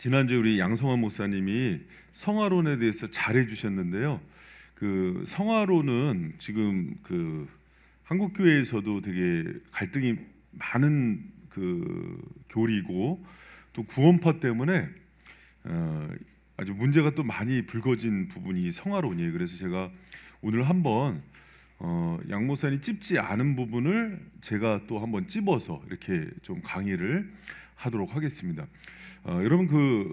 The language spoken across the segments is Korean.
지난주에 우리 양성환 목사님이 성화론에 대해서 잘해 주셨는데요. 그 성화론은 지금 그 한국 교회에서도 되게 갈등이 많은 그 교리고, 또 구원파 때문에 아주 문제가 또 많이 불거진 부분이 성화론이에요. 그래서 제가 오늘 한번 양 목사님 찝지 않은 부분을 제가 또 한번 찝어서 이렇게 좀 강의를 하도록 하겠습니다. 여러분,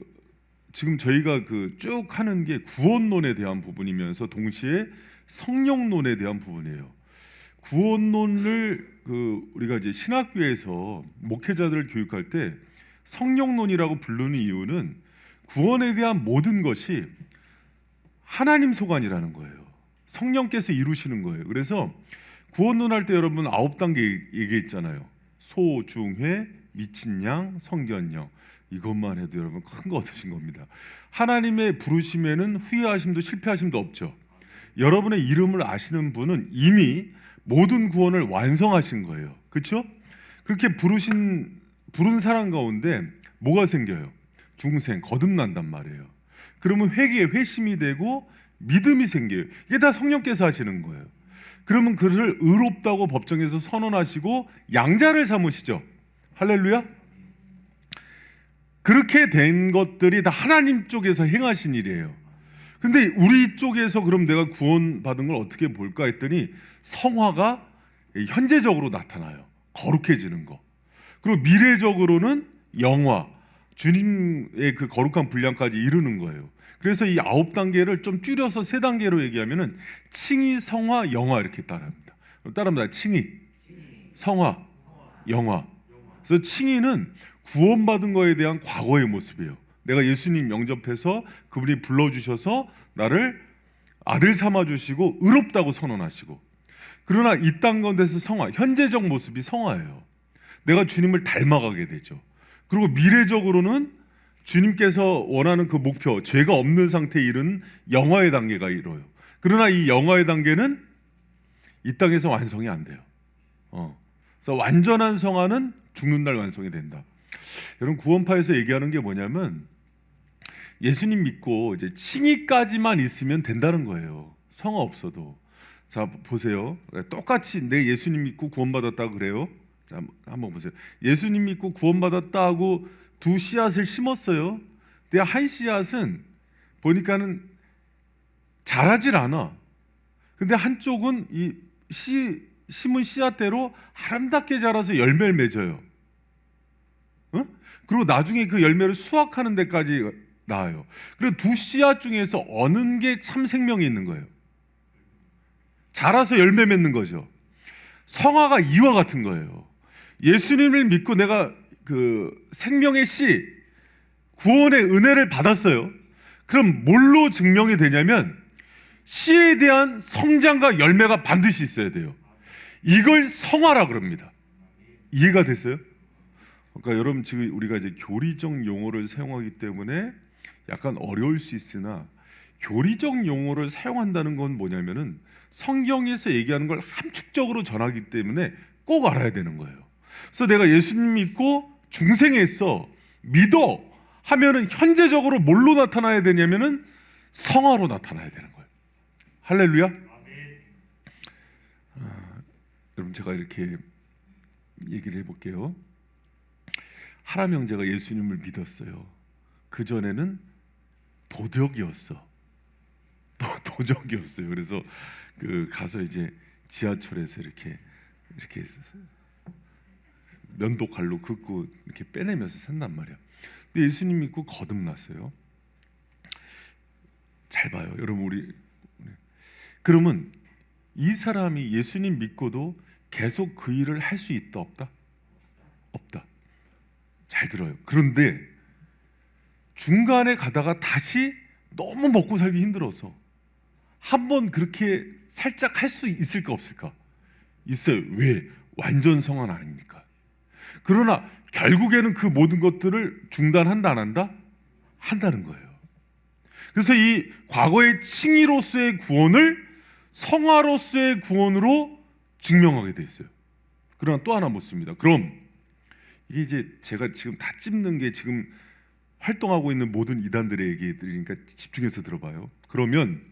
지금 저희가 쭉 하는 게 구원론에 대한 부분이면서 동시에 성령론에 대한 부분이에요. 구원론을 우리가 이제 신학교에서 목회자들을 교육할 때 성령론이라고 부르는 이유는 구원에 대한 모든 것이 하나님 소관이라는 거예요. 성령께서 이루시는 거예요. 그래서 구원론 할 때 여러분 9단계 얘기했잖아요. 소, 중, 회, 미친 양, 성견령. 이것만 해도 여러분 큰 거 얻으신 겁니다. 하나님의 부르심에는 후회하심도 실패하심도 없죠. 여러분의 이름을 아시는 분은 이미 모든 구원을 완성하신 거예요. 그렇죠? 그렇게 부른 사람 가운데 뭐가 생겨요? 중생, 거듭난단 말이에요. 그러면 회개에 회심이 되고 믿음이 생겨요. 이게 다 성령께서 하시는 거예요. 그러면 그를 의롭다고 법정에서 선언하시고 양자를 삼으시죠. 할렐루야. 그렇게 된 것들이 다 하나님 쪽에서 행하신 일이에요. 근데 우리 쪽에서 그럼 내가 구원받은 걸 어떻게 볼까 했더니 성화가 현재적으로 나타나요. 거룩해지는 거. 그리고 미래적으로는 영화, 주님의 그 거룩한 분량까지 이루는 거예요. 그래서 이 9단계를 좀 줄여서 3단계로 얘기하면은 칭의, 성화, 영화 이렇게 따라합니다. 따라합니다. 칭의, 성화, 영화. 그래서 칭의는 구원받은 거에 대한 과거의 모습이에요. 내가 예수님 영접해서 그분이 불러주셔서 나를 아들 삼아주시고 의롭다고 선언하시고, 그러나 이 땅 가운데서 성화, 현재적 모습이 성화예요. 내가 주님을 닮아가게 되죠. 그리고 미래적으로는 주님께서 원하는 그 목표, 죄가 없는 상태에 이른 영화의 단계가 이뤄요. 그러나 이 영화의 단계는 이 땅에서 완성이 안 돼요. 그래서 완전한 성화는 죽는 날 완성이 된다. 여러분, 구원파에서 얘기하는 게 뭐냐면 예수님 믿고 이제 칭의까지만 있으면 된다는 거예요. 성화 없어도. 자, 보세요. 똑같이 내 예수님 믿고 구원받았다 그래요. 자, 한번 보세요. 예수님 믿고 구원받았다 하고 두 씨앗을 심었어요. 근데 한 씨앗은 보니까는 자라질 않아. 근데 한쪽은 이 심은 씨앗대로 아름답게 자라서 열매를 맺어요. 그리고 나중에 그 열매를 수확하는 데까지 나아요. 그리고 두 씨앗 중에서 어느 게 참 생명이 있는 거예요? 자라서 열매 맺는 거죠. 성화가 이와 같은 거예요. 예수님을 믿고 내가 그 생명의 씨, 구원의 은혜를 받았어요. 그럼 뭘로 증명이 되냐면 씨에 대한 성장과 열매가 반드시 있어야 돼요. 이걸 성화라 그럽니다. 이해가 됐어요? 그러니까 여러분, 지금 우리가 이제 교리적 용어를 사용하기 때문에 약간 어려울 수 있으나, 교리적 용어를 사용한다는 건 뭐냐면은 성경에서 얘기하는 걸 함축적으로 전하기 때문에 꼭 알아야 되는 거예요. 그래서 내가 예수님 믿고 중생했어, 믿어 하면은 현재적으로 뭘로 나타나야 되냐면은 성화로 나타나야 되는 거예요. 할렐루야. 여러분, 제가 이렇게 얘기를 해볼게요. 하람 형제가 예수님을 믿었어요. 그 전에는 도적이었어. 도적이었어요. 그래서 가서 이제 지하철에서 이렇게 면도칼로 긋고 이렇게 빼내면서 산단 말이야. 근데 예수님 믿고 거듭났어요. 잘 봐요, 여러분. 그러면 이 사람이 예수님 믿고도 계속 그 일을 할 수 있다 없다? 없다. 잘 들어요. 그런데 중간에 가다가 다시 너무 먹고 살기 힘들어서 한번 그렇게 살짝 할 수 있을까 없을까? 있어요. 왜? 완전 성화 아닙니까? 그러나 결국에는 그 모든 것들을 중단한다 안 한다? 한다는 거예요. 그래서 이 과거의 칭의로서의 구원을 성화로서의 구원으로 증명하게 돼 있어요. 그러나 또 하나 묻습니다. 그럼 이게 이제 제가 지금 다 찝는 게 지금 활동하고 있는 모든 이단들의 얘기들이니까 집중해서 들어봐요. 그러면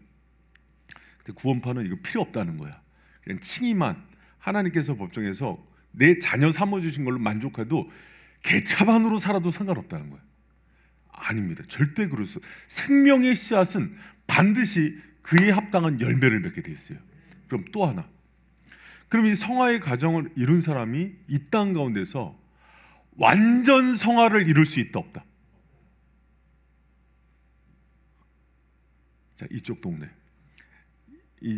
구원파는 이거 필요 없다는 거야. 그냥 칭의만 하나님께서 법정에서 내 자녀 삼아주신 걸로 만족해도 개차반으로 살아도 상관없다는 거야. 아닙니다. 절대 그럴 수. 생명의 씨앗은 반드시 그에 합당한 열매를 맺게 돼 있어요. 그럼 또 하나. 그럼 이 성화의 가정을 이룬 사람이 이 땅 가운데서 완전 성화를 이룰 수 있다 없다? 자, 이쪽 동네.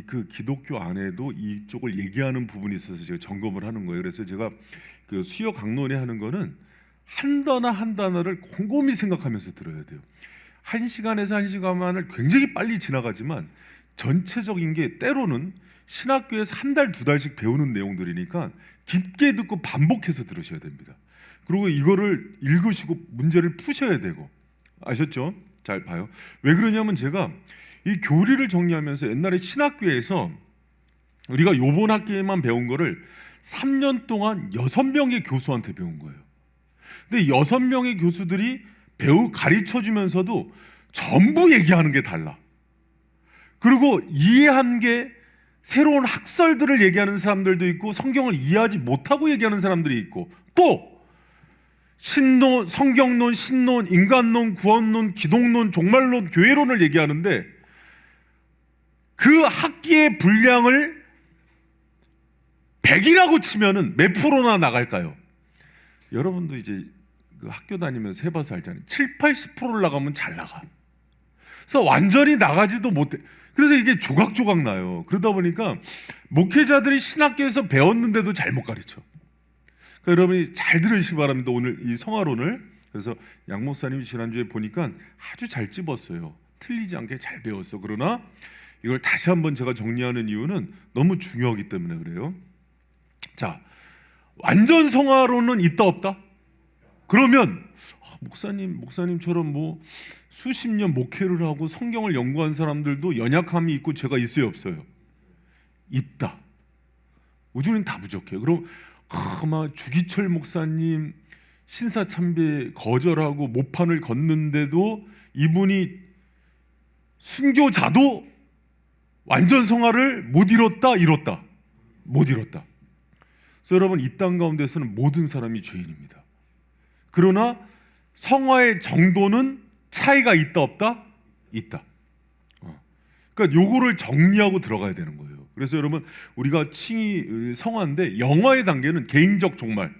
그 기독교 안에도 이쪽을 얘기하는 부분이 있어서 제가 점검을 하는 거예요. 그래서 제가 그 수요 강론에 하는 거는 한 단어 한 단어를 곰곰이 생각하면서 들어야 돼요. 1시간에서 1시간만을 굉장히 빨리 지나가지만 전체적인 게 때로는 신학교에서 한 달, 두 달씩 배우는 내용들이니까 깊게 듣고 반복해서 들으셔야 됩니다. 그리고 이거를 읽으시고 문제를 푸셔야 되고. 아셨죠? 잘 봐요. 왜 그러냐면 제가 이 교리를 정리하면서 옛날에 신학교에서 우리가 요번 학기에만 배운 거를 3년 동안 6명의 교수한테 배운 거예요. 근데 6명의 교수들이 가르쳐주면서도 전부 얘기하는 게 달라. 그리고 이해한 게 새로운 학설들을 얘기하는 사람들도 있고 성경을 이해하지 못하고 얘기하는 사람들이 있고 또 신론, 성경론, 신론, 인간론, 구원론, 기독론, 종말론, 교회론을 얘기하는데 그 학기의 분량을 100이라고 치면은 몇 프로나 나갈까요? 여러분도 이제 그 학교 다니면서 해봐서 알잖아요. 7, 80%를 나가면 잘 나가. 그래서 완전히 나가지도 못해. 그래서 이게 조각조각 나요. 그러다 보니까 목회자들이 신학교에서 배웠는데도 잘못 가르쳐. 그러니까 여러분이 잘 들으시기 바랍니다. 오늘 이 성화론을. 그래서 양 목사님이 지난주에 보니까 아주 잘 찝었어요. 틀리지 않게 잘 배웠어. 그러나 이걸 다시 한번 제가 정리하는 이유는 너무 중요하기 때문에 그래요. 자, 완전 성화론은 있다 없다? 그러면 목사님처럼 뭐 수십 년 목회를 하고 성경을 연구한 사람들도 연약함이 있고 죄가 있어요 없어요? 있다. 우주는 다 부족해요. 그럼 막 주기철 목사님 신사참배 거절하고 모판을 걷는데도 이분이 순교자도 완전 성화를 못 이뤘다? 못 이뤘다. 그래서 여러분 이 땅 가운데서는 모든 사람이 죄인입니다. 그러나 성화의 정도는 차이가 있다 없다? 있다. 그러니까 요거를 정리하고 들어가야 되는 거예요. 그래서 여러분 우리가 칭의 성화인데 영화의 단계는 개인적 종말,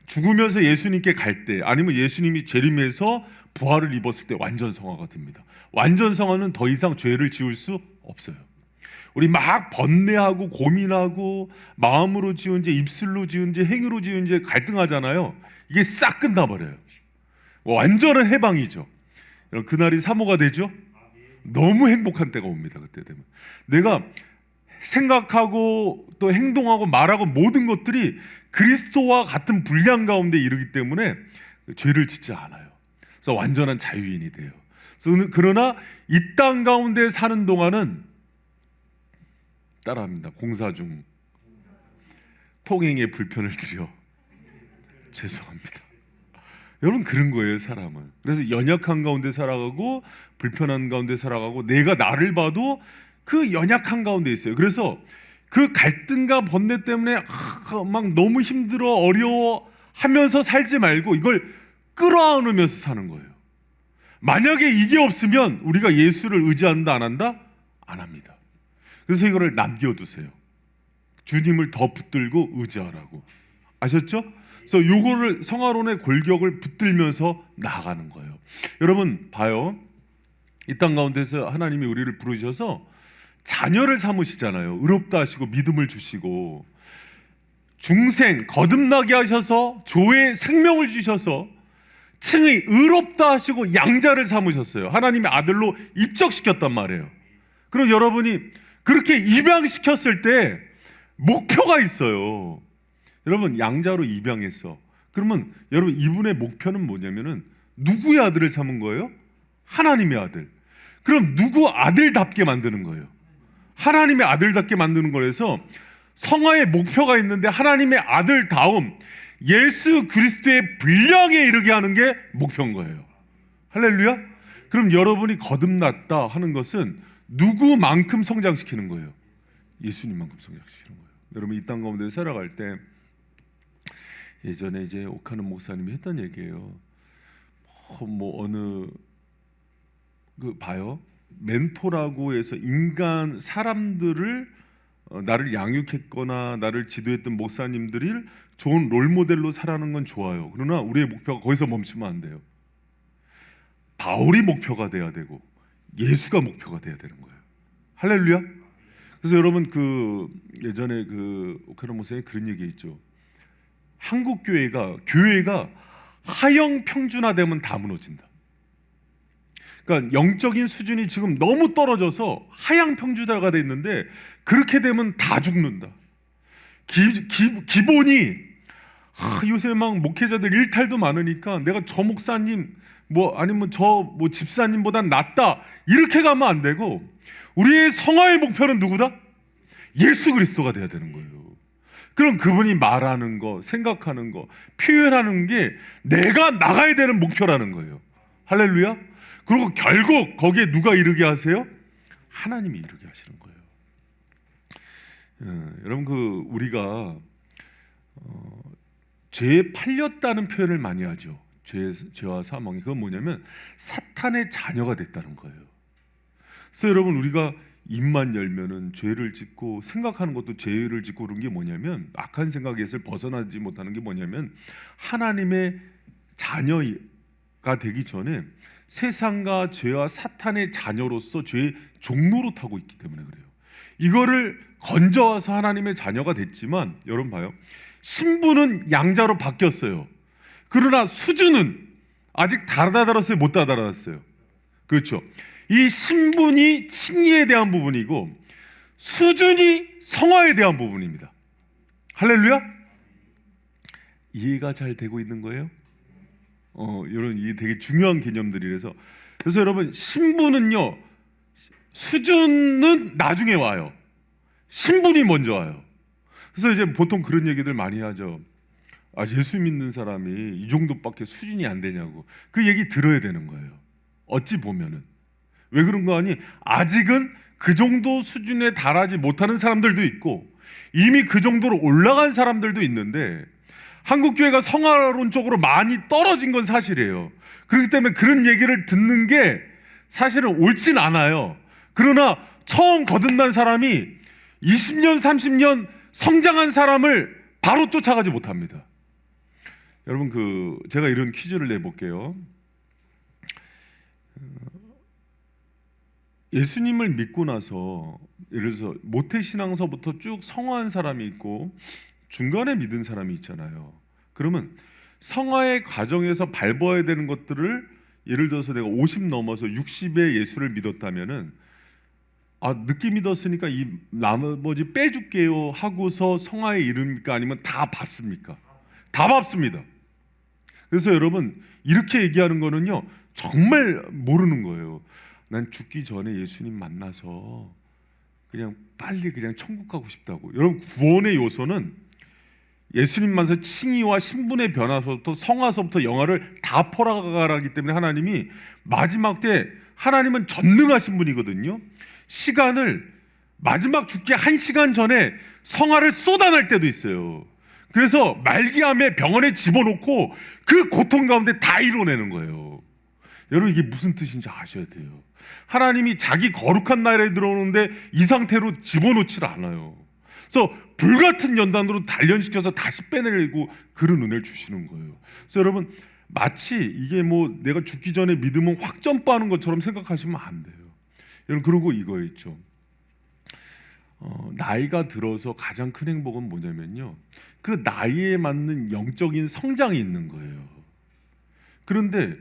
죽으면서 예수님께 갈 때 아니면 예수님이 재림해서 부활을 입었을 때 완전 성화가 됩니다. 완전 성화는 더 이상 죄를 지을 수 없어요. 우리 막 번뇌하고 고민하고 마음으로 지은 죄, 입술로 지은 죄, 행위로 지은 죄 갈등하잖아요. 이게 싹 끝나버려요. 완전한 해방이죠. 그날이 사모가 되죠. 너무 행복한 때가 옵니다. 그때 되면 내가 생각하고 또 행동하고 말하고 모든 것들이 그리스도와 같은 분량 가운데 이르기 때문에 죄를 짓지 않아요. 그래서 완전한 자유인이 돼요. 그러나 이 땅 가운데 사는 동안은 따라합니다. 공사 중 통행에 불편을 드려 죄송합니다. 여러분 그런 거예요 사람은. 그래서 연약한 가운데 살아가고 불편한 가운데 살아가고 내가 나를 봐도 그 연약한 가운데 있어요. 그래서 그 갈등과 번뇌 때문에 막 너무 힘들어 어려워 하면서 살지 말고 이걸 끌어안으면서 사는 거예요. 만약에 이게 없으면 우리가 예수를 의지한다 안 한다? 안 합니다. 그래서 이거를 남겨두세요. 주님을 더 붙들고 의지하라고. 아셨죠? 그래서 요거를 성화론의 골격을 붙들면서 나아가는 거예요. 여러분 봐요. 이 땅 가운데서 하나님이 우리를 부르셔서 자녀를 삼으시잖아요. 의롭다 하시고 믿음을 주시고 중생 거듭나게 하셔서 조의 생명을 주셔서 칭의 의롭다 하시고 양자를 삼으셨어요. 하나님의 아들로 입적시켰단 말이에요. 그럼 여러분이 그렇게 입양시켰을 때 목표가 있어요. 여러분 양자로 입양했어. 그러면 여러분 이분의 목표는 뭐냐면은 누구의 아들을 삼은 거예요? 하나님의 아들. 그럼 누구 아들답게 만드는 거예요? 하나님의 아들답게 만드는 거라서 성화의 목표가 있는데 하나님의 아들 다음 예수 그리스도의 분량에 이르게 하는 게 목표인 거예요. 할렐루야. 그럼 여러분이 거듭났다 하는 것은 누구만큼 성장시키는 거예요? 예수님만큼 성장시키는 거예요. 여러분 이 땅 가운데 살아갈 때 예전에 이제 옥하는 목사님이 했던 얘기예요. 뭐 어느 봐요. 멘토라고 해서 인간 사람들을 나를 양육했거나 나를 지도했던 목사님들이 좋은 롤모델로 살아가는 건 좋아요. 그러나 우리의 목표가 거기서 멈추면 안 돼요. 바울이 목표가 돼야 되고 예수가 목표가 돼야 되는 거예요. 할렐루야. 그래서 여러분 예전에 오카노 목사님 그런 얘기 있죠. 한국 교회가 하형 평준화되면 다 무너진다. 그러니까 영적인 수준이 지금 너무 떨어져서 하향 평준화가 돼 있는데 그렇게 되면 다 죽는다. 기본이 요새 막 목회자들 일탈도 많으니까 내가 저 목사님 아니면 저 집사님보단 낫다 이렇게 가면 안 되고 우리의 성화의 목표는 누구다? 예수 그리스도가 돼야 되는 거예요. 그럼 그분이 말하는 거, 생각하는 거, 표현하는 게 내가 나가야 되는 목표라는 거예요. 할렐루야. 그리고 결국 거기에 누가 이르게 하세요? 하나님이 이르게 하시는 거예요. 여러분 우리가 죄에 팔렸다는 표현을 많이 하죠. 죄와 사망이 그건 뭐냐면 사탄의 자녀가 됐다는 거예요. 그래서 여러분 우리가 입만 열면은 죄를 짓고 생각하는 것도 죄를 짓고 그런 게 뭐냐면 악한 생각에서 벗어나지 못하는 게 뭐냐면 하나님의 자녀가 되기 전에 세상과 죄와 사탄의 자녀로서 죄의 종로로 타고 있기 때문에 그래요. 이거를 건져와서 하나님의 자녀가 됐지만 여러분 봐요. 신분은 양자로 바뀌었어요. 그러나 수준은 아직 다다랐어요? 못 다다랐어요? 그렇죠. 이 신분이 칭의에 대한 부분이고 수준이 성화에 대한 부분입니다. 할렐루야. 이해가 잘 되고 있는 거예요? 이런 이게 되게 중요한 개념들이라서 그래서 여러분 신분은요 수준은 나중에 와요. 신분이 먼저 와요. 그래서 이제 보통 그런 얘기들 많이 하죠. 예수 믿는 사람이 이 정도밖에 수준이 안 되냐고. 그 얘기 들어야 되는 거예요. 어찌 보면은 왜 그런 거 아니? 아직은 그 정도 수준에 달하지 못하는 사람들도 있고 이미 그 정도로 올라간 사람들도 있는데 한국교회가 성화론적으로 많이 떨어진 건 사실이에요. 그렇기 때문에 그런 얘기를 듣는 게 사실은 옳진 않아요. 그러나 처음 거듭난 사람이 20년, 30년 성장한 사람을 바로 쫓아가지 못합니다. 여러분 제가 이런 퀴즈를 내볼게요. 예수님을 믿고 나서 예를 들어서 모태신앙서부터 쭉 성화한 사람이 있고 중간에 믿은 사람이 있잖아요. 그러면 성화의 과정에서 밟아야 되는 것들을 예를 들어서 내가 50 넘어서 60에 예수를 믿었다면은 늦게 믿었으니까 이 나머지 빼줄게요 하고서 성화에 이릅니까? 아니면 다 밟습니까? 다 밟습니다. 그래서 여러분 이렇게 얘기하는 거는요 정말 모르는 거예요. 난 죽기 전에 예수님 만나서 그냥 빨리 천국 가고 싶다고. 여러분 구원의 요소는 예수님 만나서 칭의와 신분의 변화서부터 성화서부터 영화를 다 포괄하기 때문에 하나님이 마지막 때 하나님은 전능하신 분이거든요. 시간을 마지막 죽기 1시간 전에 성화를 쏟아낼 때도 있어요. 그래서 말기암에 병원에 집어넣고 그 고통 가운데 다 이뤄내는 거예요. 여러분 이게 무슨 뜻인지 아셔야 돼요. 하나님이 자기 거룩한 나라에 들어오는데 이 상태로 집어넣질 않아요. 그래서 불같은 연단으로 단련시켜서 다시 빼내고 그런 은혜를 주시는 거예요. 그래서 여러분 마치 이게 내가 죽기 전에 믿으면 확전빠는 것처럼 생각하시면 안 돼요. 여러분 그리고 이거 있죠. 나이가 들어서 가장 큰 행복은 뭐냐면요. 그 나이에 맞는 영적인 성장이 있는 거예요. 그런데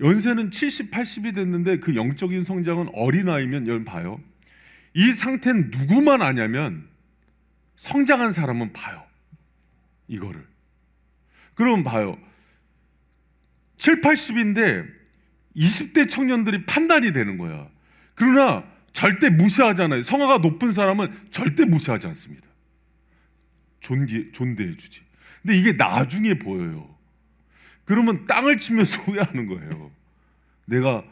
연세는 70, 80이 됐는데 그 영적인 성장은 어린아이면 여러분 봐요. 이 상태는 누구만 아냐면 성장한 사람은 봐요. 이거를. 그러면 봐요. 7, 80인데 20대 청년들이 판단이 되는 거야. 그러나 절대 무시하잖아요. 성화가 높은 사람은 절대 무시하지 않습니다. 존대해 주지. 근데 이게 나중에 보여요. 그러면 땅을 치면서 후회하는 거예요. 내가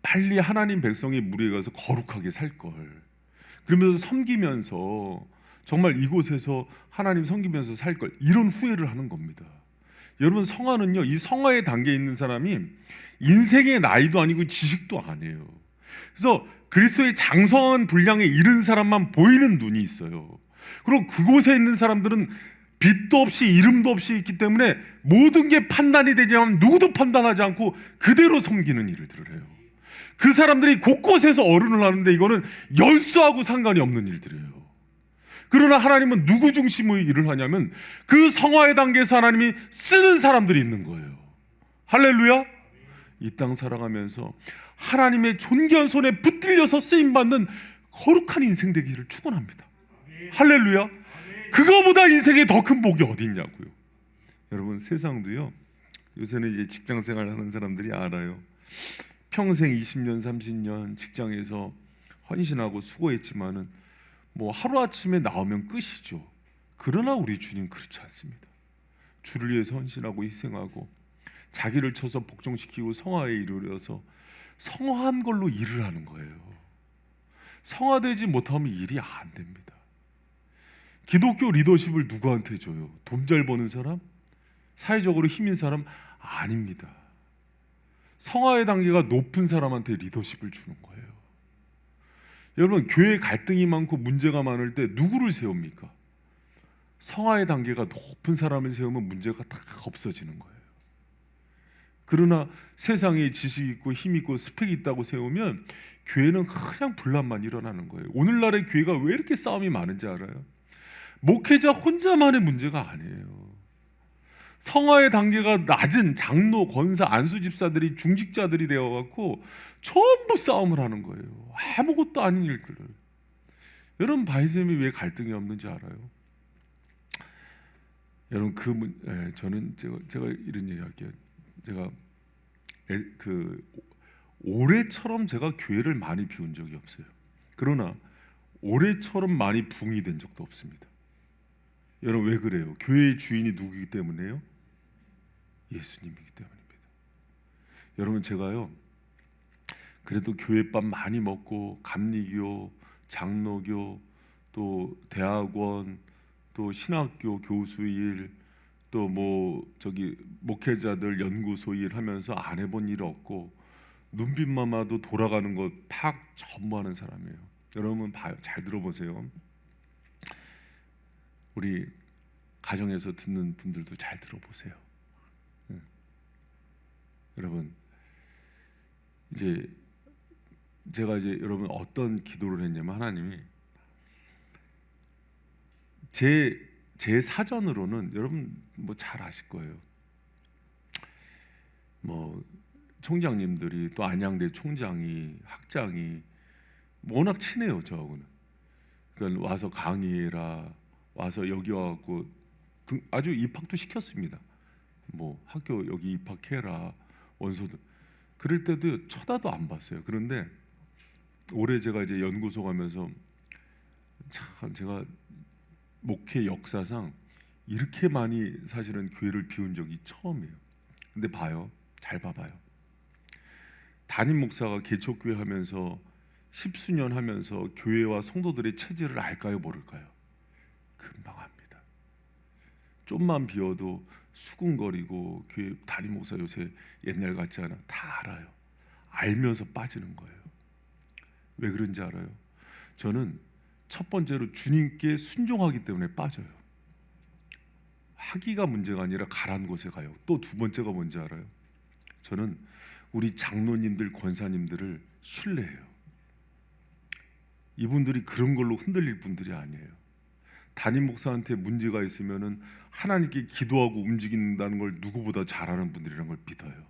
빨리 하나님 백성의 무리에 가서 거룩하게 살 걸. 그러면서 섬기면서 정말 이곳에서 하나님 섬기면서 살 걸. 이런 후회를 하는 겁니다. 여러분, 성화는요, 이 성화의 단계에 있는 사람이 인생의 나이도 아니고 지식도 아니에요. 그래서 그리스도의 장성한 분량에 이른 사람만 보이는 눈이 있어요. 그리고 그곳에 있는 사람들은 빛도 없이 이름도 없이 있기 때문에 모든 게 판단이 되지만 누구도 판단하지 않고 그대로 섬기는 일들을 해요. 그 사람들이 곳곳에서 어른을 하는데 이거는 열수하고 상관이 없는 일들이에요. 그러나 하나님은 누구 중심의 일을 하냐면 그 성화의 단계에서 하나님이 쓰는 사람들이 있는 거예요. 할렐루야. 이 땅 살아가면서 하나님의 존귀한 손에 붙들려서 쓰임받는 거룩한 인생 되기를 축원합니다. 할렐루야. 그거보다 인생에 더 큰 복이 어디 있냐고요. 여러분, 세상도요, 요새는 이제 직장생활 하는 사람들이 알아요. 평생 20년 30년 직장에서 헌신하고 수고했지만은 뭐 하루아침에 나오면 끝이죠. 그러나 우리 주님 그렇지 않습니다. 주를 위해서 헌신하고 희생하고 자기를 쳐서 복종시키고 성화에 이르러서 성화한 걸로 일을 하는 거예요. 성화되지 못하면 일이 안 됩니다. 기독교 리더십을 누구한테 줘요? 돈 잘 버는 사람? 사회적으로 힘인 사람? 아닙니다. 성화의 단계가 높은 사람한테 리더십을 주는 거예요. 여러분, 교회 갈등이 많고 문제가 많을 때 누구를 세웁니까? 성화의 단계가 높은 사람을 세우면 문제가 다 없어지는 거예요. 그러나 세상에 지식 있고 힘 있고 스펙 있다고 세우면 교회는 그냥 분란만 일어나는 거예요. 오늘날의 교회가 왜 이렇게 싸움이 많은지 알아요? 목회자 혼자만의 문제가 아니에요. 성화의 단계가 낮은 장로, 권사, 안수 집사들이 중직자들이 되어갖고 전부 싸움을 하는 거예요. 아무것도 아닌 일들을. 여러분, 바이셈이 왜 갈등이 없는지 알아요? 여러분, 저는 제가 이런 얘기할게요. 제가 올해처럼 제가 교회를 많이 비운 적이 없어요. 그러나 올해처럼 많이 붕이 된 적도 없습니다. 여러분, 왜 그래요? 교회의 주인이 누구이기 때문에요? 예수님이기 때문입니다. 여러분, 제가요, 그래도 교회밥 많이 먹고 감리교, 장로교, 또 대학원, 또 신학교 교수일, 또 목회자들 연구소 일 하면서 안 해본 일 없고 눈빛만 봐도 돌아가는 것 팍 전부 하는 사람이에요. 여러분, 봐요. 잘 들어보세요. 우리 가정에서 듣는 분들도 잘 들어보세요. 여러분, 이제 제가 여러분 어떤 기도를 했냐면, 하나님이 제 사전으로는 여러분 뭐 잘 아실 거예요. 뭐 총장님들이, 또 안양대 총장이, 학장이 워낙 친해요, 저하고는. 그러니까 와서 강의해라, 와서 여기 와갖고 아주 입학도 시켰습니다. 뭐 학교 여기 입학해라, 원서도. 그럴 때도 쳐다도 안 봤어요. 그런데 올해 제가 이제 연구소 가면서 참, 제가 목회 역사상 이렇게 많이 사실은 교회를 비운 적이 처음이에요. 근데 봐요, 잘 봐봐요. 담임 목사가 개척교회 하면서 십수년 하면서 교회와 성도들의 체질을 알까요, 모를까요? 금방 압니다. 좀만 비워도 수군거리고, 교회 담임 목사 요새 옛날 같지 않아. 다 알아요. 알면서 빠지는 거예요. 왜 그런지 알아요? 저는 첫 번째로 주님께 순종하기 때문에 빠져요. 하기가 문제가 아니라 가란 곳에 가요. 또 두 번째가 뭔지 알아요? 저는 우리 장로님들, 권사님들을 신뢰해요. 이분들이 그런 걸로 흔들릴 분들이 아니에요. 담임 목사한테 문제가 있으면은 하나님께 기도하고 움직인다는 걸 누구보다 잘하는 분들이라는 걸 믿어요.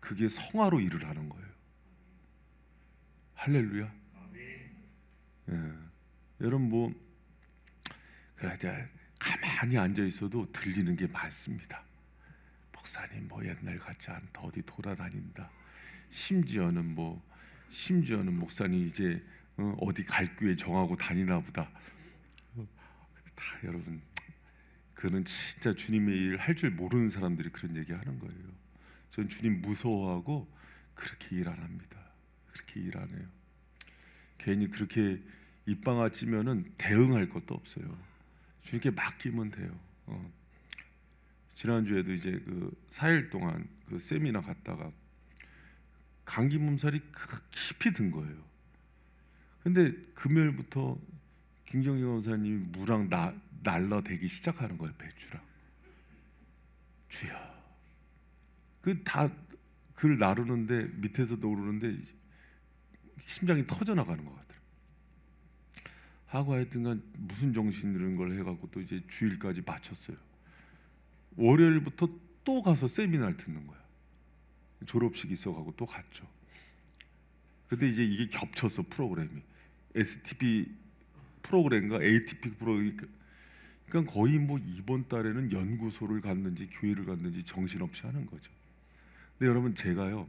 그게 성화로 일을 하는 거예요. 할렐루야. 예. 여러분, 그래 가만히 앉아 있어도 들리는 게 많습니다. 목사님 옛날 같지 않다, 어디 돌아다닌다. 심지어는 목사님 이제 어디 갈 교회 정하고 다니나 보다. 다 여러분, 그는 진짜 주님의 일 할 줄 모르는 사람들이 그런 얘기 하는 거예요. 전 주님 무서워하고 그렇게 일 안 합니다. 그렇게 일 안 해요. 괜히 그렇게 입방아 찌면은 대응할 것도 없어요. 주님께 맡기면 돼요. 지난주에도 이제 그 4일 동안 그 세미나 갔다가 감기 몸살이 깊이 든 거예요. 근데 금요일부터 김경희 원사님이 무랑 날라대기 시작하는 거예요. 배추랑. 주여. 그 다 글 나르는데 밑에서도 오르는데 심장이 터져 나가는 것 같아요. 하고 하여튼간 무슨 정신 이런 걸 해갖고 또 이제 주일까지 마쳤어요. 월요일부터 또 가서 세미나를 듣는 거야. 졸업식 있어가고 또 갔죠. 근데 이제 이게 겹쳐서 프로그램이 STP 프로그램과 ATP 프로그램, 그러니까 거의 뭐 이번 달에는 연구소를 갔는지 교회를 갔는지 정신없이 하는 거죠. 근데 여러분 제가요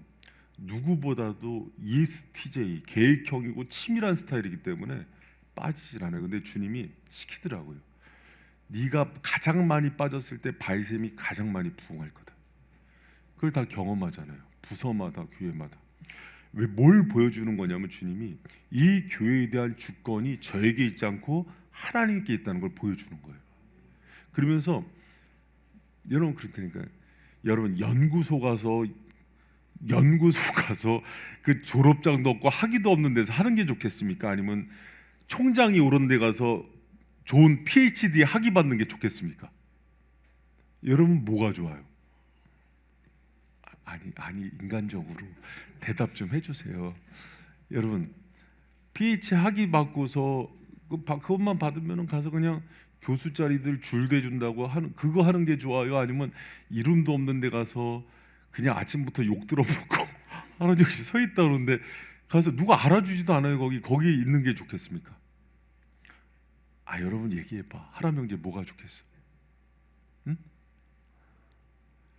누구보다도 ESTJ 계획형이고 치밀한 스타일이기 때문에 빠지질 않아요. 근데 주님이 시키더라고요. 네가 가장 많이 빠졌을 때 바이셈이 가장 많이 부흥할 거다. 그걸 다 경험하잖아요. 부서마다 교회마다. 왜 뭘 보여주는 거냐면 주님이 이 교회에 대한 주권이 저에게 있지 않고 하나님께 있다는 걸 보여주는 거예요. 그러면서 여러분 그렇다니까요. 여러분 연구소 가서 그 졸업장도 없고 학위도 없는 데서 하는 게 좋겠습니까? 아니면 총장이 오른 데 가서 좋은 PhD 학위 받는 게 좋겠습니까? 여러분 뭐가 좋아요? 아니 인간적으로 대답 좀 해주세요. 여러분 PhD 학위 받고서 그것만 받으면 가서 그냥 교수 자리들 줄 대준다고 하는 그거 하는 게 좋아요? 아니면 이름도 없는 데 가서 그냥 아침부터 욕 들어먹고 하나님 역시 서 있다 그러는데 가서 누가 알아주지도 않아요. 거기 있는 게 좋겠습니까? 여러분 얘기해봐. 하람 형제 뭐가 좋겠어? 응?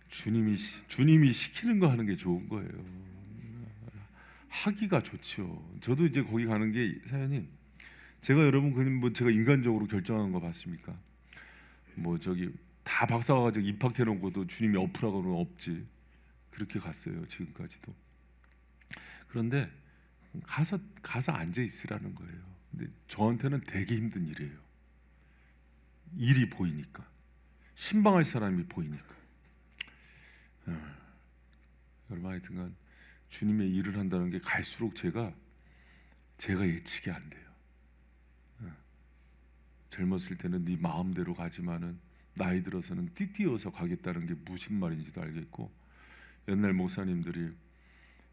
주님이 시키는 거 하는 게 좋은 거예요. 하기가 좋죠. 저도 이제 거기 가는 게 사연이 제가 여러분 그냥 뭐 제가 인간적으로 결정하는 거 봤습니까? 뭐 저기 다 박사 가지고 입학해 놓고도 주님이 엎으라고는 없지. 그렇게 갔어요 지금까지도. 그런데 가서 앉아 있으라는 거예요. 근데 저한테는 되게 힘든 일이에요. 일이 보이니까, 신방할 사람이 보이니까. 여러분 하여튼간 주님의 일을 한다는 게 갈수록 제가 예측이 안 돼요. 젊었을 때는 네 마음대로 가지만은 나이 들어서는 띠띠어서 가겠다는 게 무슨 말인지도 알겠고, 옛날 목사님들이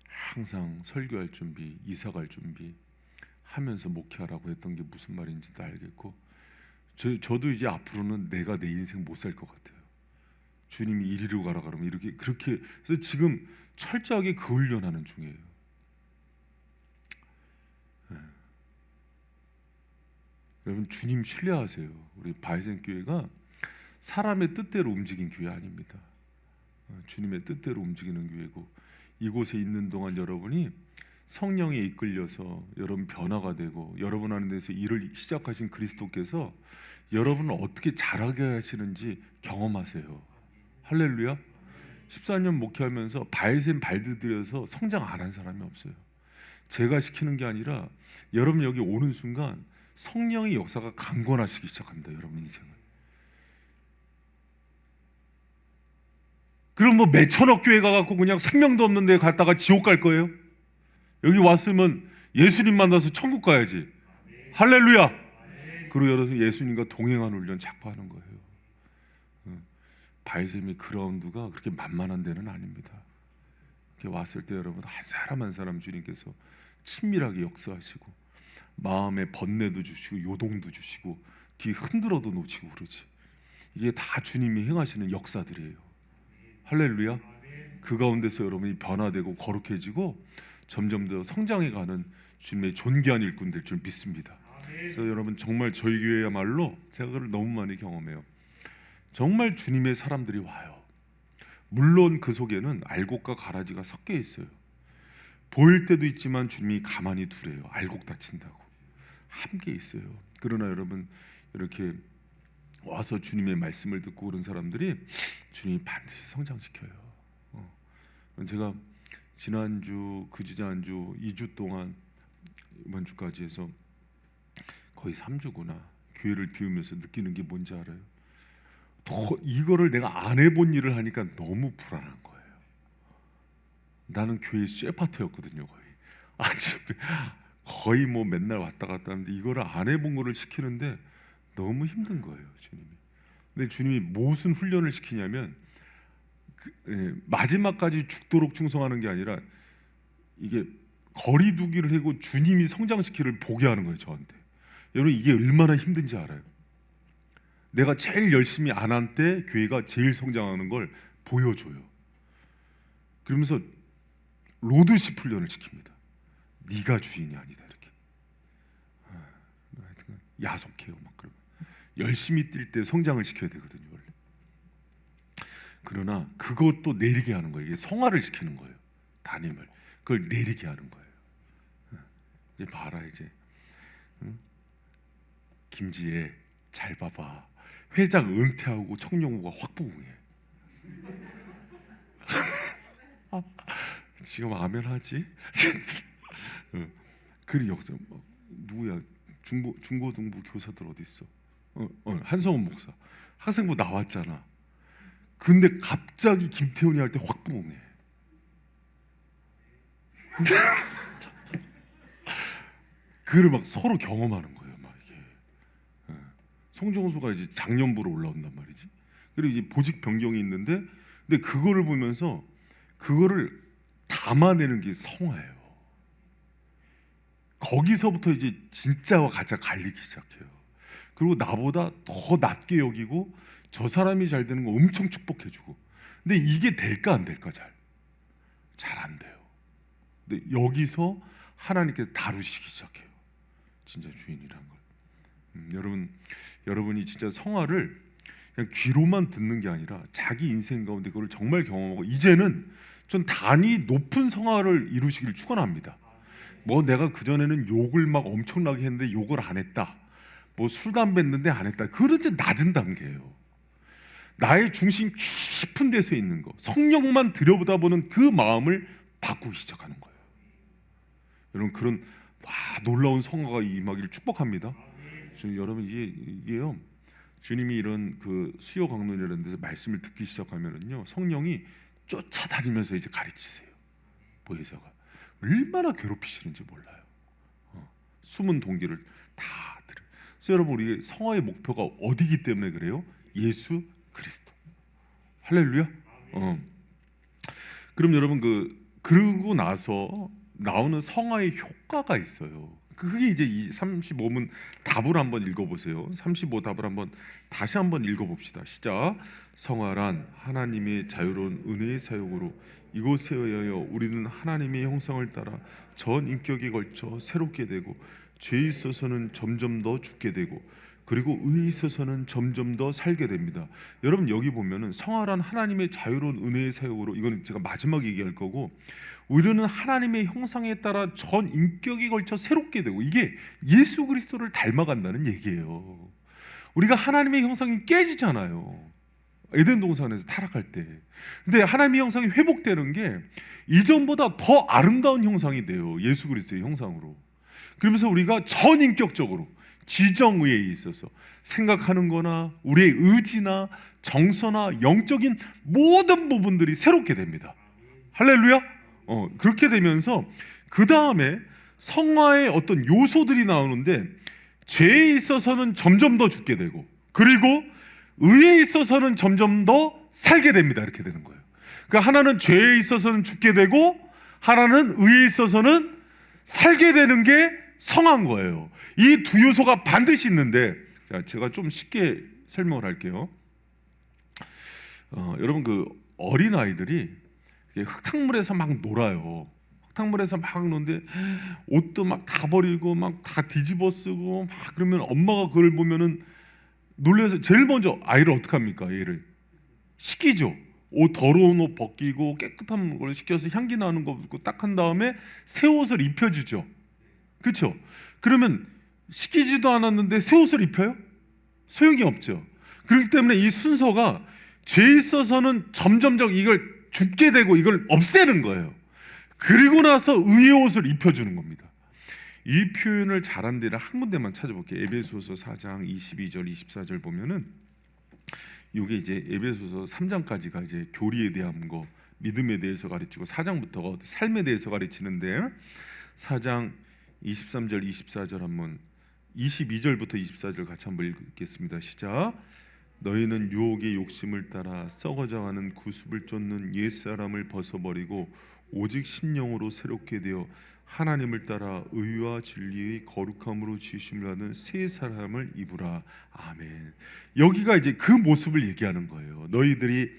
항상 설교할 준비, 이사갈 준비 하면서 목회하라고 했던 게 무슨 말인지도 알겠고, 저도 이제 앞으로는 내가 내 인생 못 살 것 같아요. 주님이 이리로 가라 그러면 이렇게 그렇게. 그래서 지금 철저하게 그 훈련하는 중이에요. 여러분 주님 신뢰하세요. 우리 바이센 교회가 사람의 뜻대로 움직인 교회 아닙니다. 주님의 뜻대로 움직이는 교회고, 이곳에 있는 동안 여러분이 성령에 이끌려서 여러분 변화가 되고 여러분 하는 데서 일을 시작하신 그리스도께서 여러분을 어떻게 자라게 하시는지 경험하세요. 할렐루야. 14년 목회하면서 바이센 발디디어서 성장 안 한 사람이 없어요. 제가 시키는 게 아니라 여러분 여기 오는 순간 성령의 역사가 강권하시기 시작합니다. 여러분 인생을. 그럼 뭐 몇천억 교회 가갖고 그냥 생명도 없는 데 갔다가 지옥 갈 거예요? 여기 왔으면 예수님 만나서 천국 가야지. 할렐루야. 그리고 여러분 예수님과 동행하는 훈련 자꾸 하는 거예요. 바이셈이 그라운드가 그렇게 만만한 데는 아닙니다. 이렇게 왔을 때 여러분 한 사람 한 사람 주님께서 친밀하게 역사하시고 마음에 번뇌도 주시고 요동도 주시고 뒤 흔들어도 놓치고 그러지. 이게 다 주님이 행하시는 역사들이에요. 할렐루야. 그 가운데서 여러분이 변화되고 거룩해지고 점점 더 성장해가는 주님의 존귀한 일꾼 될 줄 믿습니다. 그래서 여러분 정말 저희 교회야말로 제가 그걸 너무 많이 경험해요. 정말 주님의 사람들이 와요. 물론 그 속에는 알곡과 가라지가 섞여 있어요. 보일 때도 있지만 주님이 가만히 두래요. 알곡 다친다고 함께 있어요. 그러나 여러분 이렇게 와서 주님의 말씀을 듣고 그런 사람들이 주님이 반드시 성장시켜요. 제가 지난주, 그지난주 2주 동안 이번 주까지 해서 거의 3주구나. 교회를 비우면서 느끼는 게 뭔지 알아요? 이거를 내가 안 해본 일을 하니까 너무 불안한 거예요. 나는 교회 쇠파트였거든요. 거의 아침에 거의 뭐 맨날 왔다 갔다 하는데 이거를 안 해본 거를 시키는데 너무 힘든 거예요, 주님이. 근데 주님이 무슨 훈련을 시키냐면 마지막까지 죽도록 충성하는 게 아니라 이게 거리두기를 하고 주님이 성장시키를 보게 하는 거예요, 저한테. 여러분 이게 얼마나 힘든지 알아요? 내가 제일 열심히 안 한 때 교회가 제일 성장하는 걸 보여줘요. 그러면서 로드십 훈련을 시킵니다. 네가 주인이 아니다 이렇게. 야속해요, 막 그러면. 열심히 뛸 때 성장을 시켜야 되거든요, 원래. 그러나 그것도 내리게 하는 거예요. 이게 성화를 시키는 거예요. 담임을. 그걸 내리게 하는 거예요. 이제 봐라 이제. 김지혜 잘 봐봐. 회장 은퇴하고 청룡호가 확 부흥해. 지금 아멘 하지? 그리 역사 누구야? 중고등부 교사들 어디 있어? 한성훈 목사 학생부 나왔잖아. 근데 갑자기 김태훈이 할 때 확 부흥해. 그를 막 서로 경험하는 거예요. 막 이게 송정수가 이제 장년부로 올라온단 말이지. 그리고 이제 보직 변경이 있는데, 근데 그거를 보면서 그거를 담아내는 게 성화예요. 거기서부터 이제 진짜와 가짜 갈리기 시작해요. 그리고 나보다 더 낮게 여기고 저 사람이 잘 되는 거 엄청 축복해주고. 근데 이게 될까 안 될까? 잘 안 돼요. 근데 여기서 하나님께서 다루시기 시작해요. 진짜 주인이란 걸. 여러분이 진짜 성화를 그냥 귀로만 듣는 게 아니라 자기 인생 가운데 그걸 정말 경험하고, 이제는 전 단위 높은 성화를 이루시길 축원합니다. 뭐 내가 그전에는 욕을 막 엄청나게 했는데 욕을 안 했다, 뭐 술 담배 했는데 안 했다, 그런 이제 낮은 단계예요. 나의 중심 깊은 데서 있는 거, 성령만 들여다보는 그 마음을 바꾸기 시작하는 거예요. 여러분 그런 놀라운 성화가 임하기를 축복합니다. 여러분 이게요, 주님이 이런 그 수요 강론이라는 데서 말씀을 듣기 시작하면은요, 성령이 쫓아다니면서 이제 가르치세요. 보혜사가 얼마나 괴롭히시는지 몰라요. 숨은 동기를 다 들어요. 그래서 여러분 우리 성화의 목표가 어디기 때문에 그래요? 예수 그리스도. 할렐루야. 그럼 여러분 그러고 나서 나오는 성화의 효과가 있어요. 그게 이제 이 35문 답을 한번 읽어보세요. 35 답을 한번 다시 한번 읽어봅시다. 시작. 성화란 하나님의 자유로운 은혜의 사역으로 이곳에 의하여 우리는 하나님의 형상을 따라 전 인격에 걸쳐 새롭게 되고, 죄에 있어서는 점점 더 죽게 되고, 그리고 의에 있어서는 점점 더 살게 됩니다. 여러분 여기 보면은 성화란 하나님의 자유로운 은혜의 사역으로, 이거는 제가 마지막 얘기할 거고, 우리는 하나님의 형상에 따라 전 인격에 걸쳐 새롭게 되고, 이게 예수 그리스도를 닮아간다는 얘기예요. 우리가 하나님의 형상이 깨지잖아요. 에덴 동산에서 타락할 때. 근데 하나님의 형상이 회복되는 게 이전보다 더 아름다운 형상이 돼요. 예수 그리스도의 형상으로. 그러면서 우리가 전 인격적으로 지정의에 있어서 생각하는 거나 우리의 의지나 정서나 영적인 모든 부분들이 새롭게 됩니다. 할렐루야. 그렇게 되면서 그 다음에 성화의 어떤 요소들이 나오는데, 죄에 있어서는 점점 더 죽게 되고, 그리고 의에 있어서는 점점 더 살게 됩니다. 이렇게 되는 거예요. 그러니까 하나는 죄에 있어서는 죽게 되고, 하나는 의에 있어서는 살게 되는 게 성화인 거예요. 이 두 요소가 반드시 있는데, 제가 좀 쉽게 설명을 할게요. 여러분 어린 아이들이 흙탕물에서 막 놀아요. 흙탕물에서 막 노는데 옷도 막 다 버리고 막 다 뒤집어 쓰고 막 그러면 엄마가 그걸 보면은 놀라서 제일 먼저 아이를 어떻게 합니까? 얘를 씻기죠. 옷 더러운 옷 벗기고 깨끗한 걸 씻겨서 향기 나는 거 입고 딱 한 다음에 새 옷을 입혀주죠. 그렇죠? 그러면 씻기지도 않았는데 새 옷을 입혀요? 소용이 없죠. 그렇기 때문에 이 순서가 죄에 있어서는 점점점 이걸 죽게 되고 이걸 없애는 거예요. 그리고 나서 의의 옷을 입혀주는 겁니다. 이 표현을 잘한 데를 한 군데만 찾아볼게요. 에베소서 4장 22절 24절 보면은 이게 이제 에베소서 3장까지가 이제 교리에 대한 거, 믿음에 대해서 가르치고 4장부터가 삶에 대해서 가르치는데 4장 23절 24절 한번 22절부터 24절 같이 한번 읽겠습니다. 시작. 너희는 유혹의 욕심을 따라 썩어져가는 구습을 쫓는 옛사람을 벗어버리고 오직 심령으로 새롭게 되어 하나님을 따라 의와 진리의 거룩함으로 지으심을 하는 새 사람을 입으라. 아멘. 여기가 이제 그 모습을 얘기하는 거예요. 너희들이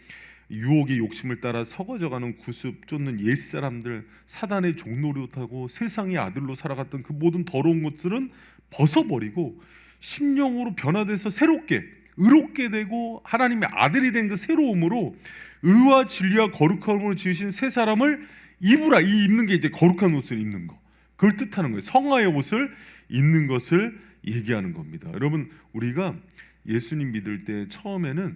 유혹의 욕심을 따라 썩어져가는 구습 쫓는 옛사람들, 사단의 종노릇하고 세상의 아들로 살아갔던 그 모든 더러운 것들은 벗어버리고 심령으로 변화돼서 새롭게 의롭게 되고 하나님의 아들이 된 그 새로움으로 의와 진리와 거룩함으로 지으신 새 사람을 입으라. 이 입는 게 이제 거룩한 옷을 입는 거, 그걸 뜻하는 거예요. 성화의 옷을 입는 것을 얘기하는 겁니다. 여러분, 우리가 예수님 믿을 때 처음에는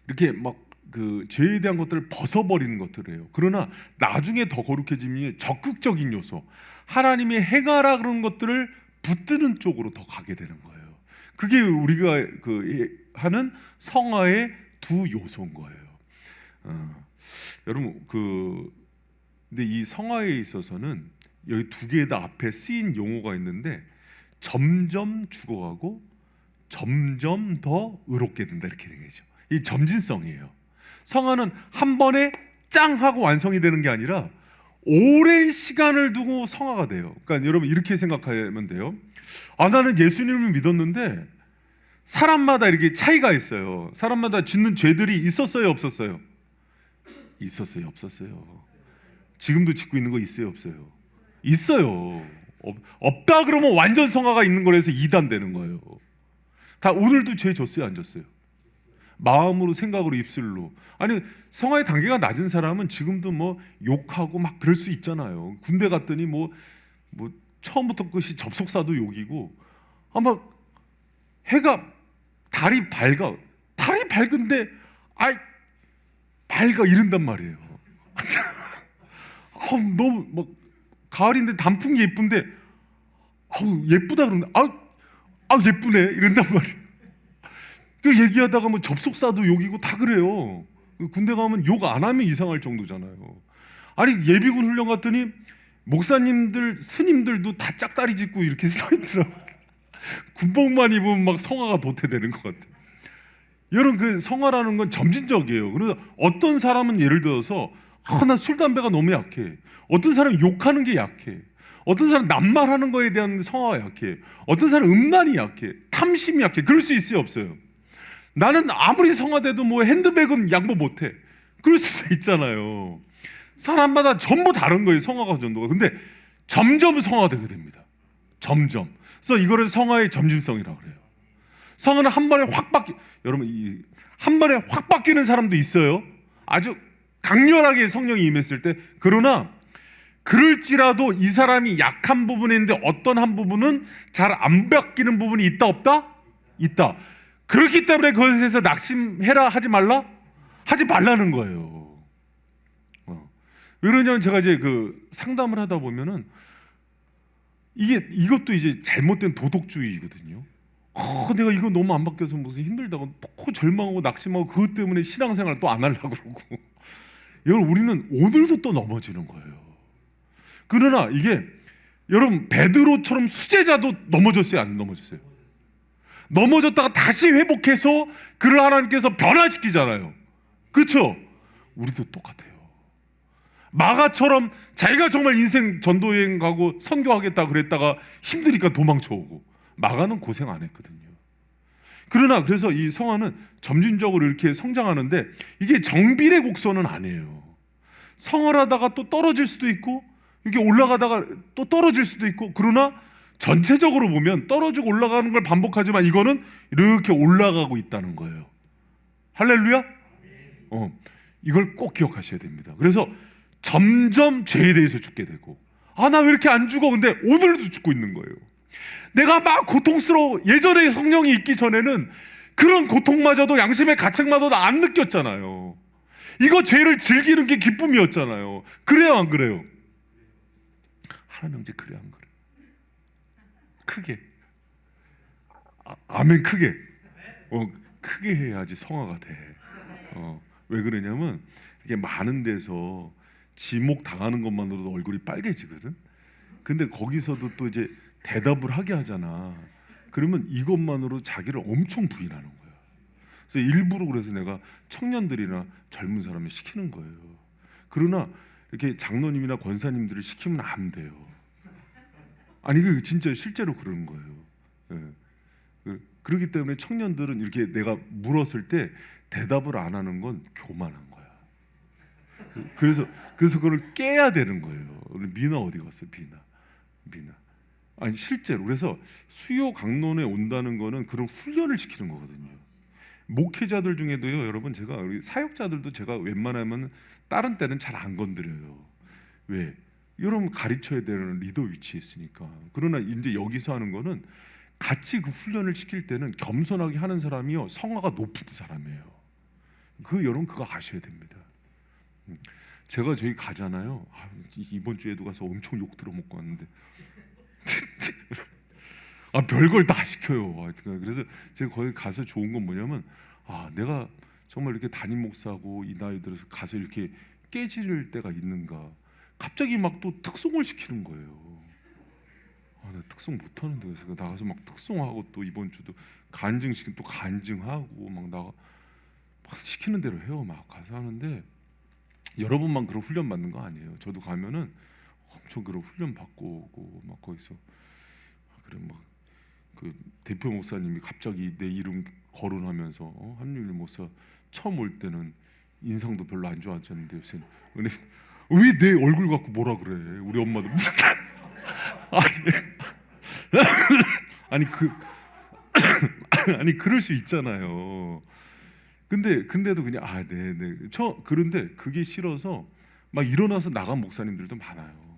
이렇게 막 그 죄에 대한 것들을 벗어버리는 것들이에요. 그러나 나중에 더 거룩해지면 적극적인 요소, 하나님의 행하라 그런 것들을 붙드는 쪽으로 더 가게 되는 거예요. 그게 우리가 하는 성화의 두 요소인 거예요. 여러분, 근데 이 성화에 있어서는 여기 두 개 다 앞에 쓰인 용어가 있는데 점점 죽어가고 점점 더 의롭게 된다, 이렇게 된 거죠. 이 점진성이에요. 성화는 한 번에 짱 하고 완성이 되는 게 아니라 오랜 시간을 두고 성화가 돼요. 그러니까 여러분 이렇게 생각하면 돼요. 나는 예수님을 믿었는데 사람마다 이렇게 차이가 있어요. 사람마다 짓는 죄들이 있었어요, 없었어요? 있었어요, 없었어요? 지금도 짓고 있는 거 있어요, 없어요? 있어요. 없다 그러면 완전 성화가 있는 거라서 이단되는 거예요. 다 오늘도 죄 졌어요, 안 졌어요? 마음으로, 생각으로, 입술로. 아니, 성화의 단계가 낮은 사람은 지금도 뭐 욕하고 막 그럴 수 있잖아요. 군대 갔더니 뭐 처음부터 끝이 접속사도 욕이고, 아마 해가 달이 밝은데 밝아 이런단 말이에요. 너무 막 가을인데 단풍이 예쁜데 예쁘다 그러는데 예쁘네 이런단 말이에요. 그 얘기하다가 뭐 접속사도 욕이고 다 그래요. 군대 가면 욕 안 하면 이상할 정도잖아요. 아니, 예비군 훈련 갔더니 목사님들, 스님들도 다 짝다리 짚고 이렇게 서 있더라고요. 군복만 입으면 막 성화가 도태되는 것 같아요. 여러분, 그 성화라는 건 점진적이에요. 그래서 어떤 사람은 예를 들어서 나 술, 담배가 너무 약해. 어떤 사람은 욕하는 게 약해. 어떤 사람은 낱말하는 거에 대한 성화가 약해. 어떤 사람은 음란이 약해. 탐심이 약해. 그럴 수 있어요, 없어요? 나는 아무리 성화돼도 뭐 핸드백은 양보 못해. 그럴 수도 있잖아요. 사람마다 전부 다른 거예요, 성화가 정도가. 근데 점점 성화되게 됩니다. 점점. 그래서 이거를 성화의 점진성이라고 그래요. 성화는 한 번에 확 여러분, 한 번에 확 바뀌는 사람도 있어요. 아주 강렬하게 성령이 임했을 때. 그러나 그럴지라도 이 사람이 약한 부분인데 어떤 한 부분은 잘 안 바뀌는 부분이 있다, 없다? 있다. 그렇기 때문에 그것에서 낙심해라, 하지 말라? 하지 말라는 거예요. 왜 그러냐면 제가 이제 상담을 하다 보면은 이것도 이제 잘못된 도덕주의거든요. 내가 이거 너무 안 바뀌어서 무슨 힘들다고 또 절망하고 낙심하고 그것 때문에 신앙생활 또 안 하려고 그러고. 여러분, 우리는 오늘도 또 넘어지는 거예요. 그러나 이게 여러분, 베드로처럼 수제자도 넘어졌어요, 안 넘어졌어요? 넘어졌다가 다시 회복해서 그를 하나님께서 변화시키잖아요. 그렇죠? 우리도 똑같아요. 마가처럼 자기가 정말 인생 전도여행 가고 선교하겠다 그랬다가 힘드니까 도망쳐오고. 마가는 고생 안 했거든요. 그러나 그래서 이 성화는 점진적으로 이렇게 성장하는데 이게 정비례 곡선은 아니에요. 성화하다가 또 떨어질 수도 있고 이게 올라가다가 또 떨어질 수도 있고. 그러나 전체적으로 보면 떨어지고 올라가는 걸 반복하지만 이거는 이렇게 올라가고 있다는 거예요. 할렐루야? 이걸 꼭 기억하셔야 됩니다. 그래서 점점 죄에 대해서 죽게 되고, 나 왜 이렇게 안 죽어? 근데 오늘도 죽고 있는 거예요. 내가 막 고통스러워. 예전에 성령이 있기 전에는 그런 고통마저도, 양심의 가책마저도 안 느꼈잖아요. 이거 죄를 즐기는 게 기쁨이었잖아요. 그래요, 안 그래요? 하나님 형제 그래, 안 그래? 크게. 아멘, 크게. 크게 해야지 성화가 돼. 왜 그러냐면 이게 많은 데서 지목 당하는 것만으로도 얼굴이 빨개지거든. 근데 거기서도 또 이제 대답을 하게 하잖아. 그러면 이것만으로 자기를 엄청 부인하는 거야. 그래서 일부러 그래서 내가 청년들이나 젊은 사람을 시키는 거예요. 그러나 이렇게 장로님이나 권사님들을 시키면 안 돼요. 아니 그 진짜 실제로 그러는 거예요. 예. 그렇기 때문에 청년들은 이렇게 내가 물었을 때 대답을 안 하는 건 교만한 거야. 그래서 그걸 깨야 되는 거예요. 미나 어디 갔어? 미나. 아니 실제로 그래서 수요 강론에 온다는 거는 그런 훈련을 시키는 거거든요. 목회자들 중에도요, 여러분 제가 우리 사역자들도 제가 웬만하면 다른 때는 잘 안 건드려요. 왜? 여러분 가르쳐야 되는 리더 위치에 있으니까. 그러나 이제 여기서 하는 거는 같이 그 훈련을 시킬 때는 겸손하게 하는 사람이요 성화가 높은 사람이에요. 여러분 그거 아셔야 됩니다. 제가 저기 가잖아요. 이번 주에도 가서 엄청 욕 들어먹고 왔는데 별걸 다 시켜요. 그래서 제가 거기 가서 좋은 건 뭐냐면 내가 정말 이렇게 담임 목사고 이 나이 들어서 가서 이렇게 깨질 때가 있는가. 갑자기 막 또 특송을 시키는 거예요. 나 특송 못하는데 그래서 나가서 막 특송하고 또 이번 주도 간증시키면 또 간증하고 막 시키는 대로 해요. 막 가서 하는데 여러분만 그런 훈련 받는 거 아니에요. 저도 가면은 엄청 그런 훈련 받고 오고 막 거기서 그래 막 그 대표 목사님이 갑자기 내 이름 거론하면서 한윤일 목사 처음 올 때는 인상도 별로 안 좋아하셨는데 요새는 왜 내 얼굴 갖고 뭐라 그래? 우리 엄마도 아니 그럴 수 있잖아요. 근데도 그냥 네네. 그런데 그게 싫어서 막 일어나서 나간 목사님들도 많아요.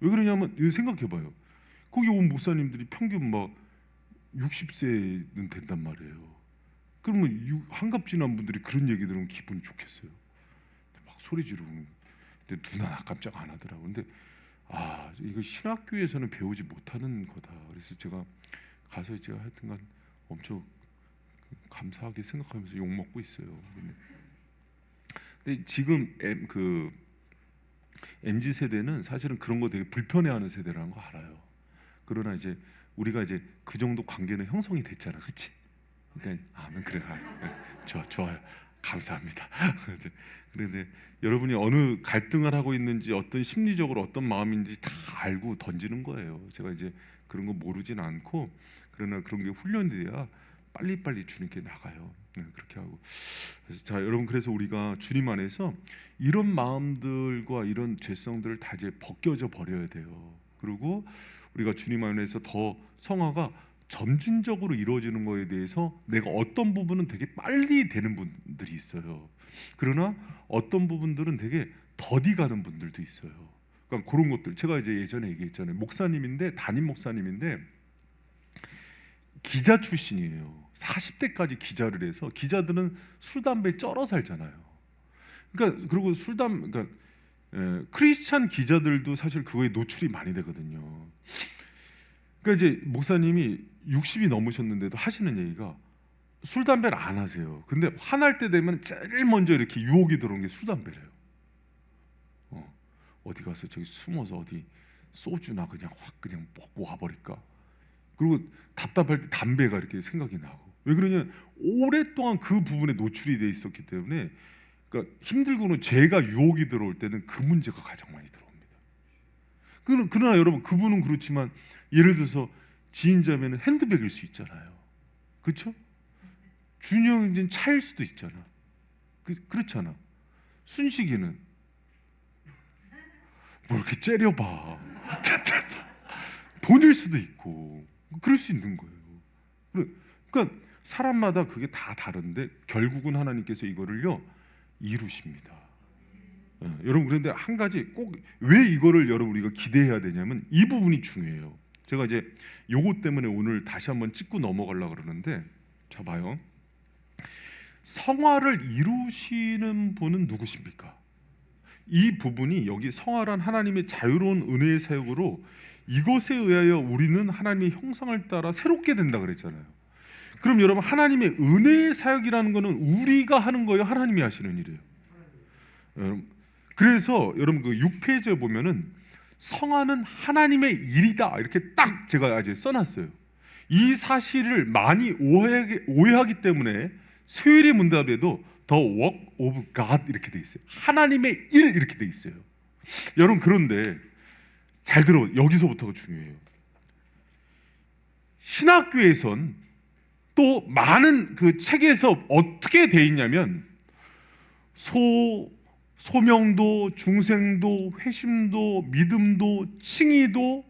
왜 그러냐면 생각해봐요. 거기 온 목사님들이 평균 막 60세는 된단 말이에요. 그러면 한갑 지난 분들이 그런 얘기 들으면 기분이 좋겠어요. 막 소리 지르고. 근데 누나 깜짝 안 하더라고. 근데 이거 신학교에서는 배우지 못하는 거다. 그래서 제가 가서 제가 하여튼간 엄청 감사하게 생각하면서 욕 먹고 있어요. 근데 지금 MZ 세대는 사실은 그런 거 되게 불편해하는 세대라는 거 알아요. 그러나 이제 우리가 이제 그 정도 관계는 형성이 됐잖아, 그렇지? 그러니까 아멘 그래, 좋아요, 감사합니다. 그런데 여러분이 어느 갈등을 하고 있는지 어떤 심리적으로 어떤 마음인지 다 알고 던지는 거예요. 제가 이제 그런 거 모르진 않고 그러나 그런 게 훈련돼야 빨리빨리 주님께 나가요. 그렇게 하고. 자 여러분 그래서 우리가 주님 안에서 이런 마음들과 이런 죄성들을 다 이제 벗겨져 버려야 돼요. 그리고 우리가 주님 안에서 더 성화가 점진적으로 이루어지는 거에 대해서 내가 어떤 부분은 되게 빨리 되는 분들이 있어요. 그러나 어떤 부분들은 되게 더디 가는 분들도 있어요. 그러니까 그런 것들 제가 이제 예전에 얘기했잖아요. 목사님인데 담임 목사님인데 기자 출신이에요. 40대까지 기자를 해서 기자들은 술 담배 쩔어 살잖아요. 그러니까 그리고 크리스찬 기자들도 사실 그거에 노출이 많이 되거든요. 그러니까 이제 목사님이 60이 넘으셨는데도 하시는 얘기가 술 담배를 안 하세요. 근데 화날 때 되면 제일 먼저 이렇게 유혹이 들어오는 게 술 담배래요. 어디 가서 저기 숨어서 어디 소주나 그냥 확 그냥 먹고 와버릴까. 그리고 답답할 때 담배가 이렇게 생각이 나고. 왜 그러냐? 오랫동안 그 부분에 노출이 돼 있었기 때문에 그러니까 힘들고는 죄가 유혹이 들어올 때는 그 문제가 가장 많이 들어옵니다. 그러나 여러분 그분은 그렇지만 예를 들어서 지인자매는 핸드백일 수 있잖아요. 그렇죠? 준영이는 차일 수도 있잖아. 그렇잖아. 순식이는 뭐 이렇게 째려봐. 돈일 수도 있고 그럴 수 있는 거예요. 그러니까 사람마다 그게 다 다른데 결국은 하나님께서 이거를요 이루십니다. 여러분 그런데 한 가지 꼭 왜 이거를 여러분 우리가 기대해야 되냐면 이 부분이 중요해요. 제가 이제 요거 때문에 오늘 다시 한번 찍고 넘어가려고 그러는데 자 봐요. 성화를 이루시는 분은 누구십니까? 이 부분이 여기 성화란 하나님의 자유로운 은혜의 사역으로 이것에 의하여 우리는 하나님의 형상을 따라 새롭게 된다 그랬잖아요. 그럼 여러분, 하나님의 은혜의 사역이라는 것은 우리가 하는 거예요, 하나님이 하시는 일이에요? 그래서 여러분 그 6페이지에 보면은 성화는 하나님의 일이다 이렇게 딱 제가 아직 써놨어요. 이 사실을 많이 오해하기 때문에 수요일의 문답에도 The work of God 이렇게 돼 있어요. 하나님의 일 이렇게 돼 있어요. 여러분, 그런데 잘 들어, 여기서부터가 중요해요. 신학교에선 또 많은 그 책에서 어떻게 돼 있냐면 소명도, 중생도, 회심도, 믿음도, 칭의도,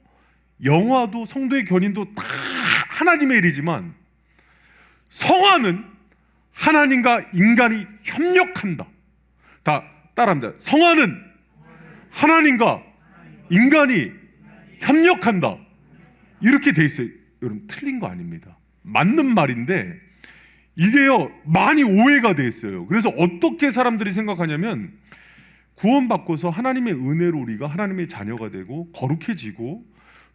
영화도, 성도의 견인도 다 하나님의 일이지만 성화는 하나님과 인간이 협력한다. 다 따라합니다. 성화는 하나님과 인간이 협력한다. 이렇게 돼 있어요. 여러분, 틀린 거 아닙니다. 맞는 말인데 이게요 많이 오해가 돼 있어요. 그래서 어떻게 사람들이 생각하냐면 구원받고서 하나님의 은혜로 우리가 하나님의 자녀가 되고 거룩해지고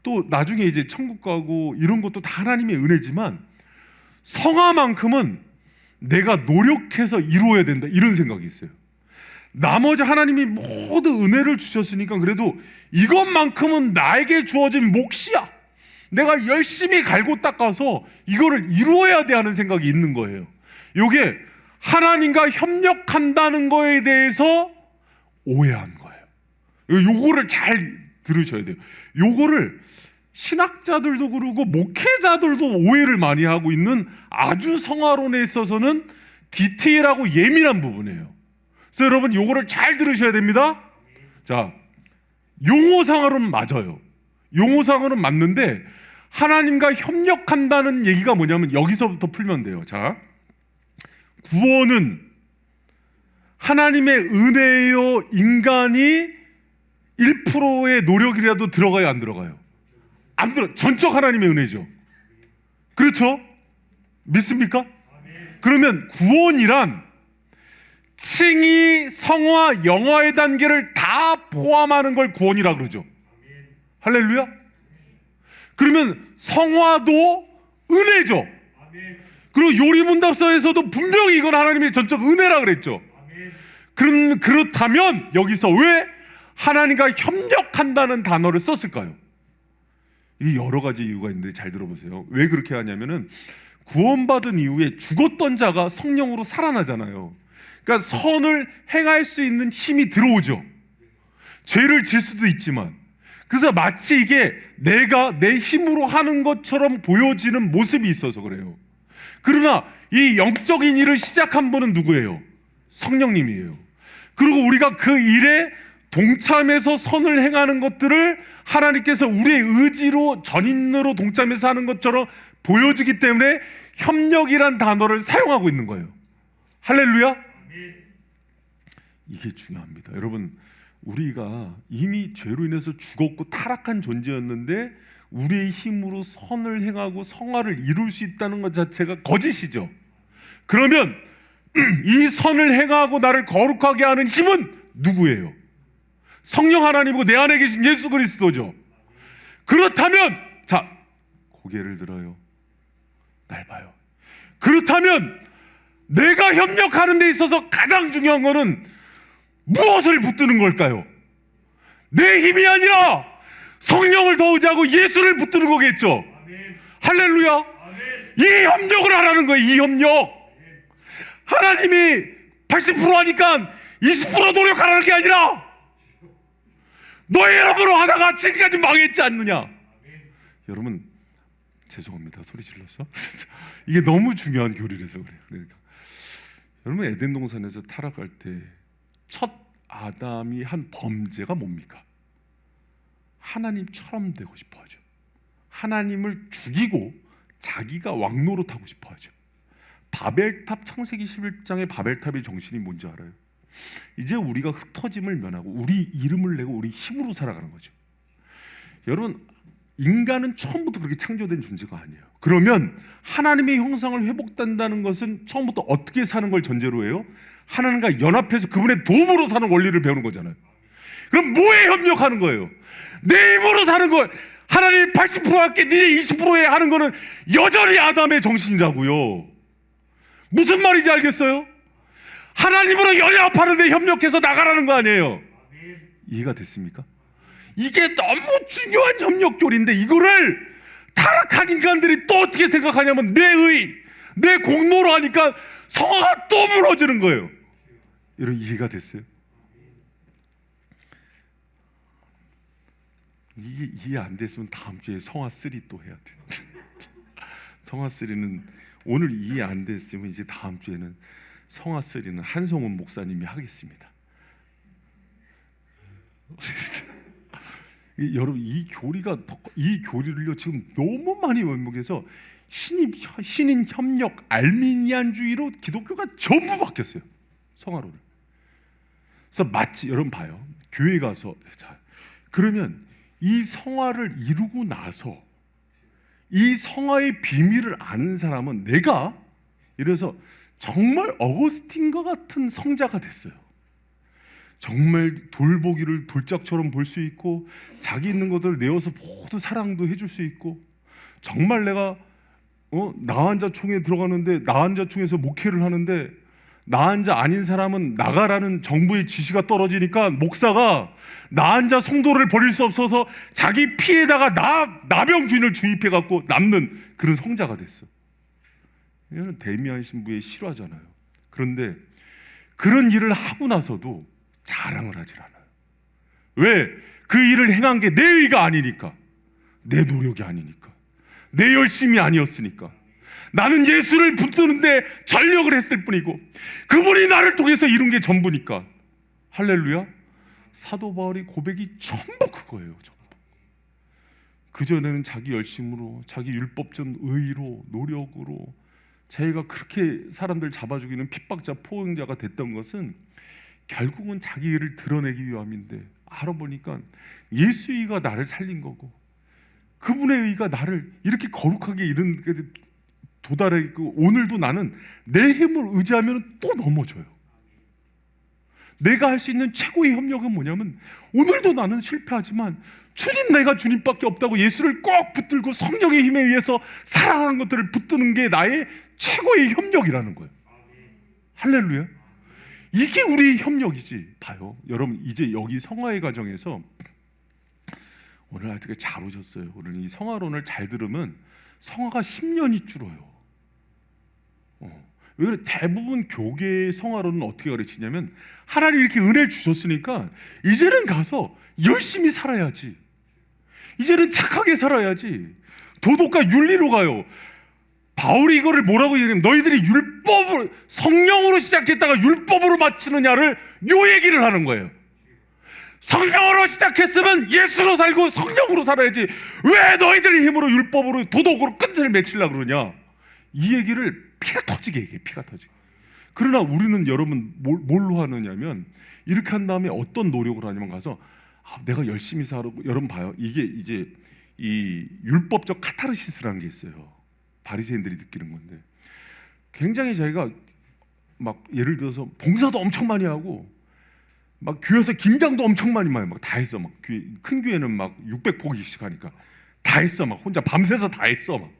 또 나중에 이제 천국 가고 이런 것도 다 하나님의 은혜지만 성화만큼은 내가 노력해서 이루어야 된다, 이런 생각이 있어요. 나머지 하나님이 모두 은혜를 주셨으니까 그래도 이것만큼은 나에게 주어진 몫이야, 내가 열심히 갈고 닦아서 이거를 이루어야 돼 하는 생각이 있는 거예요. 이게 하나님과 협력한다는 거에 대해서 오해한 거예요. 요거를 잘 들으셔야 돼요. 요거를 신학자들도 그러고 목회자들도 오해를 많이 하고 있는 아주 성화론에 있어서는 디테일하고 예민한 부분이에요. 그래서 여러분 요거를 잘 들으셔야 됩니다. 자, 용어상으로는 맞아요. 용어상으로는 맞는데 하나님과 협력한다는 얘기가 뭐냐면 여기서부터 풀면 돼요. 자, 구원은 하나님의 은혜요, 인간이 1%의 노력이라도 들어가요, 안 들어가요? 안 들어. 전적 하나님의 은혜죠. 그렇죠? 믿습니까? 그러면 구원이란 칭의, 성화, 영화의 단계를 다 포함하는 걸 구원이라 그러죠. 할렐루야. 그러면 성화도 은혜죠. 그리고 요리문답서에서도 분명히 이건 하나님의 전적 은혜라 그랬죠. 그렇다면 여기서 왜 하나님과 협력한다는 단어를 썼을까요? 이 여러 가지 이유가 있는데 잘 들어보세요. 왜 그렇게 하냐면은 구원받은 이후에 죽었던 자가 성령으로 살아나잖아요. 그러니까 선을 행할 수 있는 힘이 들어오죠. 죄를 질 수도 있지만. 그래서 마치 이게 내가 내 힘으로 하는 것처럼 보여지는 모습이 있어서 그래요. 그러나 이 영적인 일을 시작한 분은 누구예요? 성령님이에요. 그리고 우리가 그 일에 동참해서 선을 행하는 것들을 하나님께서 우리의 의지로 전인으로 동참해서 하는 것처럼 보여지기 때문에 협력이란 단어를 사용하고 있는 거예요. 할렐루야. 이게 중요합니다. 여러분, 우리가 이미 죄로 인해서 죽었고 타락한 존재였는데 우리의 힘으로 선을 행하고 성화를 이룰 수 있다는 것 자체가 거짓이죠. 그러면 이 선을 행하고 나를 거룩하게 하는 힘은 누구예요? 성령 하나님이고 내 안에 계신 예수 그리스도죠. 그렇다면 자, 고개를 들어요. 날 봐요. 그렇다면 내가 협력하는 데 있어서 가장 중요한 거는 무엇을 붙드는 걸까요? 내 힘이 아니라 성령을 더 의지하고 예수를 붙드는 거겠죠. 아멘. 할렐루야. 아멘. 이 협력을 하라는 거예요. 이 협력. 하나님이 80% 하니까 20% 노력하라는 게 아니라 너의 여러분으로 하다가 지금까지 망했지 않느냐. 아멘. 여러분 죄송합니다. 소리 질렀어? 이게 너무 중요한 교리라서 그래요. 그러니까 여러분 에덴 동산에서 타락할 때 첫 아담이 한 범죄가 뭡니까? 하나님처럼 되고 싶어 하죠. 하나님을 죽이고 자기가 왕노릇하고 싶어 하죠. 바벨탑, 창세기 11장의 바벨탑의 정신이 뭔지 알아요? 이제 우리가 흩어짐을 면하고 우리 이름을 내고 우리 힘으로 살아가는 거죠. 여러분 인간은 처음부터 그렇게 창조된 존재가 아니에요. 그러면 하나님의 형상을 회복된다는 것은 처음부터 어떻게 사는 걸 전제로 해요? 하나님과 연합해서 그분의 도움으로 사는 원리를 배우는 거잖아요. 그럼 뭐에 협력하는 거예요? 내 힘으로 사는 걸 하나님 80% 할게 니네 20%에 하는 거는 여전히 아담의 정신이라고요. 무슨 말인지 알겠어요? 하나님으로 연합하는데 협력해서 나가라는 거 아니에요. 이해가 됐습니까? 이게 너무 중요한 협력교리인데 이거를 타락한 인간들이 또 어떻게 생각하냐면 내 공로로 하니까 성화가 또 무너지는 거예요. 여러분 이해가 됐어요? 이게 이해 안 됐으면 다음 주에 성화 3 또 해야 돼요. 성화 3는 오늘 이해 안 됐으면 이제 다음 주에는 성화 3는 한성훈 목사님이 하겠습니다. 여러분 이 교리를요 지금 너무 많이 원목해서 신인 협력 알미니안주의로 기독교가 전부 바뀌었어요. 성화로를. 그래서 마치 여러분 봐요. 교회 가서 자 그러면 이 성화를 이루고 나서 이 성화의 비밀을 아는 사람은 내가 이래서 정말 어거스틴과 같은 성자가 됐어요. 정말 돌보기를 돌짝처럼 볼 수 있고 자기 있는 것들을 내어서 모두 사랑도 해줄 수 있고 정말 내가 나한자총에 들어가는데 나한자총에서 목회를 하는데 나한자 아닌 사람은 나가라는 정부의 지시가 떨어지니까 목사가 나한자 성도를 버릴 수 없어서 자기 피에다가 나병 주인을 주입해 갖고 남는 그런 성자가 됐어. 이거는 데미안 신부의 실화잖아요. 그런데 그런 일을 하고 나서도 자랑을 하질 않아요. 왜? 그 일을 행한 게 내 의가 아니니까, 내 노력이 아니니까, 내 열심이 아니었으니까. 나는 예수를 붙드는데 전력을 했을 뿐이고 그분이 나를 통해서 이룬 게 전부니까. 할렐루야. 사도 바울의 고백이 전부 그거예요. 전부. 그전에는 자기 열심으로, 자기 율법적 의로, 노력으로 자기가 그렇게 사람들 잡아 죽이는 핍박자, 포용자가 됐던 것은 결국은 자기 의를 드러내기 위함인데 알아보니까 예수의 의가 나를 살린 거고 그분의 의가 나를 이렇게 거룩하게 이른 도달했고 오늘도 나는 내 힘을 의지하면 또 넘어져요. 내가 할 수 있는 최고의 협력은 뭐냐면 오늘도 나는 실패하지만 주님 내가 주님밖에 없다고 예수를 꼭 붙들고 성령의 힘에 의해서 살아가는 것들을 붙드는 게 나의 최고의 협력이라는 거예요. 할렐루야. 이게 우리의 협력이지. 봐요 여러분 이제 여기 성화의 과정에서 오늘 어떻게 잘 오셨어요. 오늘 이 성화론을 잘 들으면 성화가 10년이 줄어요. 왜 그래? 대부분 교계의 성화론은 어떻게 가르치냐면 하나님 이렇게 은혜를 주셨으니까 이제는 가서 열심히 살아야지, 이제는 착하게 살아야지, 도덕과 윤리로 가요. 바울이 이거를 뭐라고 얘기하냐면 너희들이 율법을 성령으로 시작했다가 율법으로 마치느냐를 요 얘기를 하는 거예요. 성령으로 시작했으면 예수로 살고 성령으로 살아야지 왜 너희들의 힘으로 율법으로 도덕으로 끝을 맺히려고 그러냐. 이 얘기를 피가 터지게 얘기해. 피가 터지게. 그러나 우리는 여러분 뭘로 하느냐면 이렇게 한 다음에 어떤 노력을 하냐면 가서 내가 열심히 살고 여러분 봐요. 이게 이제 이 율법적 카타르시스라는 게 있어요. 바리새인들이 느끼는 건데 굉장히 자기가 막 예를 들어서 봉사도 엄청 많이 하고 막 교회에서 김장도 엄청 많이 막 다 했어. 막 큰 교회는 막 600포기씩 하니까 다 했어. 막 혼자 밤새서 다 했어. 막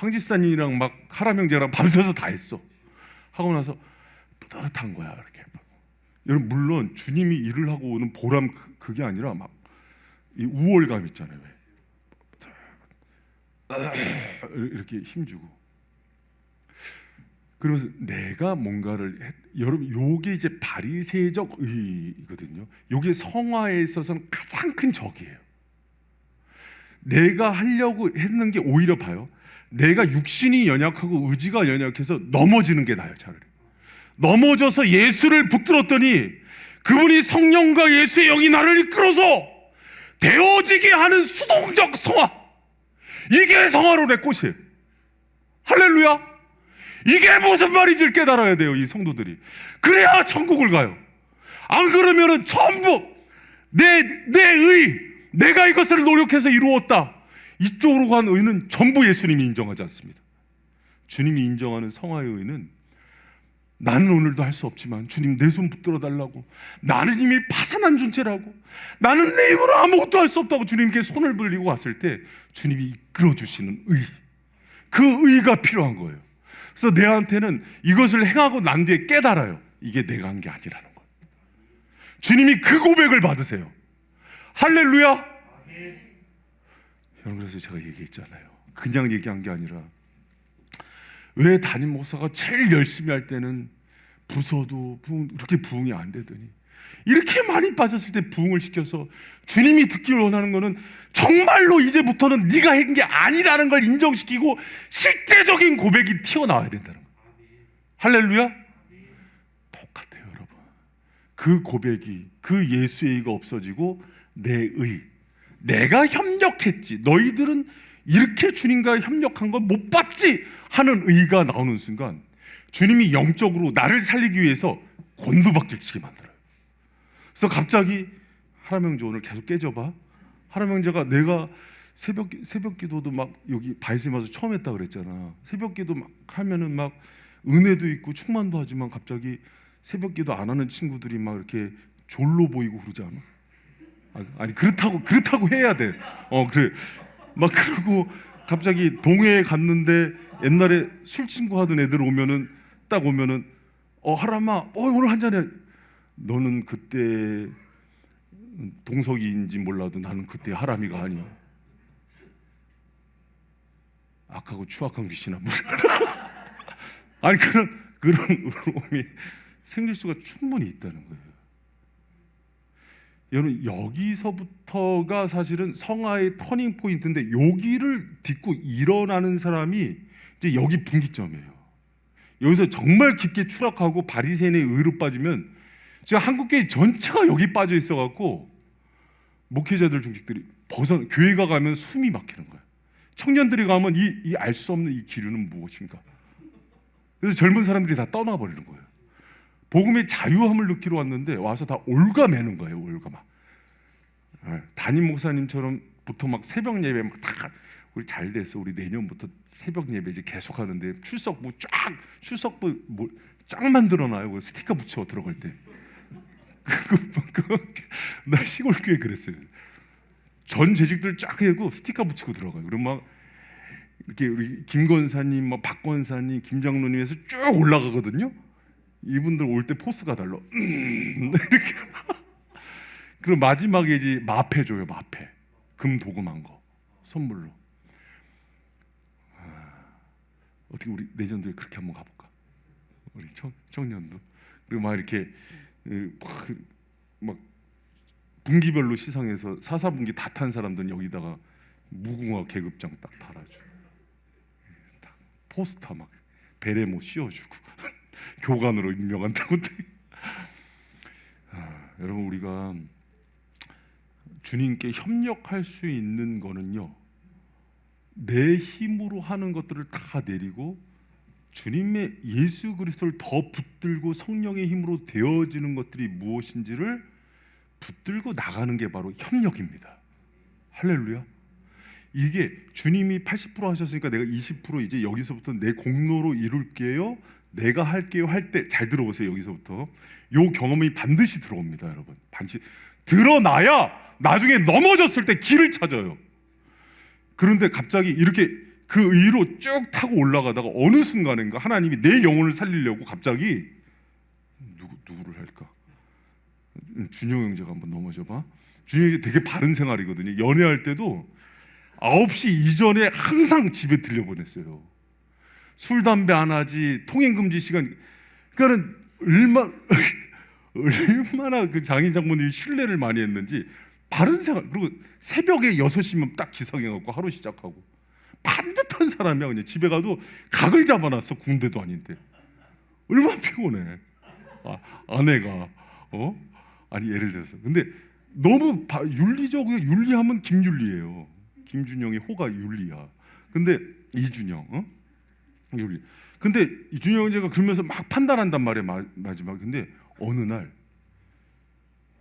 황 집사님이랑 막 하람 형제랑 밤새서 다 했어. 하고 나서 뿌듯한 거야. 이렇게. 여러분 물론 주님이 일을 하고 오는 보람 그게 아니라 막 이 우월감 있잖아요. 이렇게 힘주고 그러면서 내가 뭔가를 여러분 요게 이제 바리새적 의거든요. 요게 성화에 있어서는 가장 큰 적이에요. 내가 하려고 했는 게 오히려 봐요. 내가 육신이 연약하고 의지가 연약해서 넘어지는 게 나아요. 차라리 넘어져서 예수를 붙들었더니 그분이 성령과 예수의 영이 나를 이끌어서 되어지게 하는 수동적 성화, 이게 성화론의 꽃이에요. 할렐루야. 이게 무슨 말인지를 깨달아야 돼요. 이 성도들이. 그래야 천국을 가요. 안 그러면은 전부 내가 이것을 노력해서 이루었다, 이쪽으로 간 의는 전부 예수님이 인정하지 않습니다. 주님이 인정하는 성화의 의는 나는 오늘도 할 수 없지만 주님 내 손 붙들어 달라고, 나는 이미 파산한 존재라고, 나는 내 힘으로 아무것도 할 수 없다고 주님께 손을 벌리고 왔을 때 주님이 이끌어 주시는 의, 그 의가 필요한 거예요. 그래서 내한테는 이것을 행하고 난 뒤에 깨달아요. 이게 내가 한 게 아니라는 거예요. 주님이 그 고백을 받으세요. 할렐루야. 여러분, 그래서 제가 얘기했잖아요. 그냥 얘기한 게 아니라, 왜 담임 목사가 제일 열심히 할 때는 부서도 이렇게 부흥이 안 되더니 이렇게 많이 빠졌을 때 부흥을 시켜서 주님이 듣기를 원하는 거는 정말로 이제부터는 네가 한 게 아니라는 걸 인정시키고 실제적인 고백이 튀어나와야 된다는 거예요. 할렐루야. 똑같아요, 여러분. 그 고백이, 그 예수의 의가 없어지고 내 의, 내가 협력했지, 너희들은 이렇게 주님과 협력한 건 못 봤지 하는 의가 나오는 순간 주님이 영적으로 나를 살리기 위해서 곤두박질치게 만들어요. 그래서 갑자기 하나명제 오늘 계속 깨져봐. 하나명제가 내가 새벽 기도도 막 여기 바이스에 와서 처음 했다 그랬잖아. 새벽 기도 막 하면은 막 은혜도 있고 충만도 하지만 갑자기 새벽 기도 안 하는 친구들이 막 이렇게 졸로 보이고 그러지 않아? 아니 그렇다고 해야 돼. 그래. 막 그러고 갑자기 동해에 갔는데 옛날에 술 친구 하던 애들 딱 오면은 하람아 오늘 한 잔해. 너는 그때 동석이인지 몰라도 나는 그때 하람이가 아니야. 악하고 추악한 귀신아. 아니 그런 의로움이 생길 수가 충분히 있다는 거예요. 여러분, 여기서부터가 사실은 성화의 터닝 포인트인데, 여기를 딛고 일어나는 사람이 이제 여기 분기점이에요. 여기서 정말 깊게 추락하고 바리새인의 의로 빠지면, 지금 한국교회 전체가 여기 빠져 있어갖고 목회자들 중직들이 교회가 가면 숨이 막히는 거예요. 청년들이 가면 이 알 수 없는 이 기류는 무엇인가. 그래서 젊은 사람들이 다 떠나버리는 거예요. 복음의 자유함을 느끼러 왔는데 와서 다 올가매는 거예요. 올가마. 담임 목사님처럼 보통 막 새벽 예배 막 다 우리 잘 됐어. 우리 내년부터 새벽 예배 이제 계속 하는데 출석부 쫙 만들어놔요. 그 스티커 붙여 들어갈 때. 나 시골 교회 그랬어요. 전 재직들 쫙 해고 스티커 붙이고 들어가요. 그럼 막 이렇게 우리 김 권사님, 뭐 박 권사님, 김 장로님에서 쭉 올라가거든요. 이분들 올 때 포스가 달라. 이렇게. 그럼 마지막에 이제 마패 줘요. 마패. 금 도금한 거 선물로. 어떻게 우리 내년도에 그렇게 한번 가볼까? 우리 청년도. 그리고 막 이렇게 막 분기별로 시상해서 4, 4분기 다 탄 사람들은 여기다가 무궁화 계급장 딱 달아줘. 딱 포스터 막 베레모 씌워주고 교관으로 임명한다고. 여러분, 우리가 주님께 협력할 수 있는 거는요, 내 힘으로 하는 것들을 다 내리고 주님의 예수 그리스도를 더 붙들고 성령의 힘으로 되어지는 것들이 무엇인지를 붙들고 나가는 게 바로 협력입니다. 할렐루야. 이게 주님이 80% 하셨으니까 내가 20% 이제 여기서부터 내 공로로 이룰게요, 내가 할게요 할 때, 잘 들어보세요. 여기서부터 요 경험이 반드시 들어옵니다. 여러분, 반드시 드러나야 나중에 넘어졌을 때 길을 찾아요. 그런데 갑자기 이렇게 그 의로 쭉 타고 올라가다가 어느 순간인가 하나님이 내 영혼을 살리려고 갑자기 누구를 할까? 준영 형제가 한번 넘어져봐. 준영 형제 되게 바른 생활이거든요. 연애할 때도 9시 이전에 항상 집에 들려보냈어요. 술 담배 안 하지, 통행 금지 시간. 그러니까는 얼마나 그 장인 장모님이 신뢰를 많이 했는지 바른 생활. 그리고 새벽에 6시면 딱 기상해갖고 하루 시작하고 반듯한 사람이야. 그냥 집에 가도 각을 잡아놨어. 군대도 아닌데 얼마나 피곤해. 아내가 아니 예를 들어서. 근데 너무 윤리적이에요. 윤리하면 김윤리예요. 김준영의 호가 윤리야. 근데 이준영 윤리. 근데 이준영 형제가 그러면서 막 판단한단 말이야. 마지막에. 근데 어느 날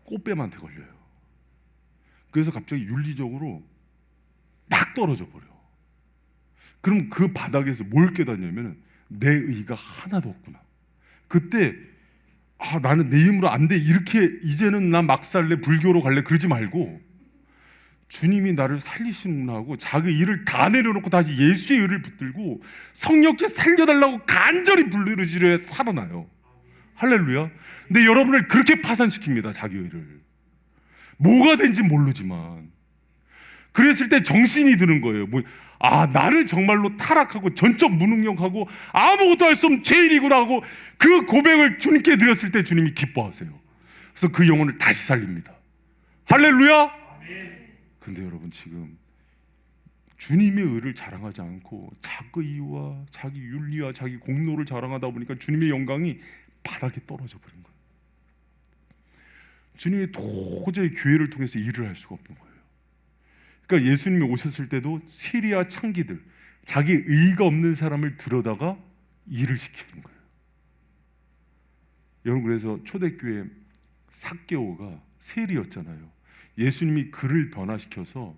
꽃뱀한테 걸려요. 그래서 갑자기 윤리적으로 딱 떨어져 버려. 그럼 그 바닥에서 뭘 깨닫냐면 내 의가 하나도 없구나. 그때 나는 내 힘으로 안 돼, 이렇게 이제는 나 막 살래, 불교로 갈래, 그러지 말고 주님이 나를 살리시는구나 하고 자기 일을 다 내려놓고 다시 예수의 의를 붙들고 성령께 살려달라고 간절히 부르짖으려 살아나요. 할렐루야. 근데 여러분을 그렇게 파산시킵니다. 자기 의를. 뭐가 된지 모르지만 그랬을 때 정신이 드는 거예요. 나는 정말로 타락하고 전적 무능력하고 아무것도 할 수 없는 죄인이구나 하고 그 고백을 주님께 드렸을 때 주님이 기뻐하세요. 그래서 그 영혼을 다시 살립니다. 할렐루야. 근데 여러분, 지금 주님의 의를 자랑하지 않고 자기 이유와 자기 윤리와 자기 공로를 자랑하다 보니까 주님의 영광이 바닥에 떨어져 버린 거예요. 주님이 도저히 교회를 통해서 일을 할 수가 없는 거예요. 그러니까 예수님이 오셨을 때도 세리와 창기들, 자기 의가 없는 사람을 들여다가 일을 시키는 거예요. 여러분, 그래서 초대교회 삭개오가 세리였잖아요. 예수님이 그를 변화시켜서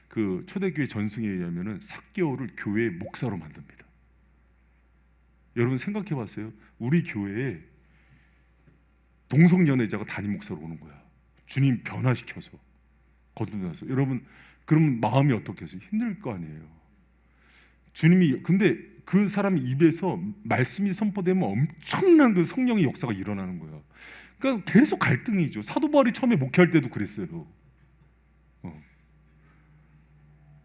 그 초대교회 전승에 의하면은 삭개오를 교회의 목사로 만듭니다. 여러분 생각해봤어요? 우리 교회에 동성연애자가 담임 목사로 오는 거야. 주님 변화시켜서 거듭나서. 여러분, 그럼 마음이 어떻겠어요? 힘들 거 아니에요. 주님이, 근데 그 사람 입에서 말씀이 선포되면 엄청난 그 성령의 역사가 일어나는 거야. 그러니까 계속 갈등이죠. 사도 바울이 처음에 목회할 때도 그랬어요.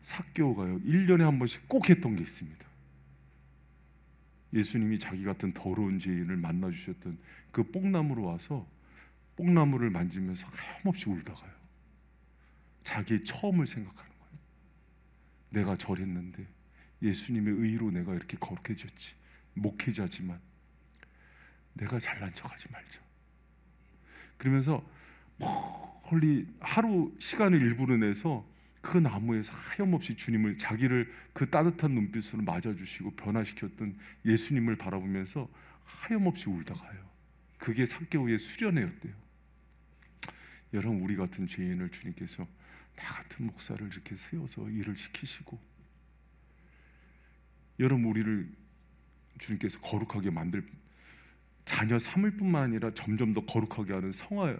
삭개오가요 1년에 한 번씩 꼭 했던 게 있습니다. 예수님이 자기 같은 더러운 죄인을 만나 주셨던 그 뽕나무로 와서 뽕나무를 만지면서 하염없이 울다가요, 자기의 처음을 생각하는 거예요. 내가 저랬는데 예수님의 의로 내가 이렇게 거룩해졌지. 목회자지만 내가 잘난 척하지 말자. 그러면서 멀리 하루 시간을 일부러 내서 그 나무에서 하염없이 주님을, 자기를 그 따뜻한 눈빛으로 맞아주시고 변화시켰던 예수님을 바라보면서 하염없이 울다가요, 그게 삭개오의 수련회였대요. 여러분, 우리 같은 죄인을 주님께서 나 같은 목사를 이렇게 세워서 일을 시키시고, 여러분, 우리를 주님께서 거룩하게 만들, 자녀 삼을 뿐만 아니라 점점 더 거룩하게 하는 성화의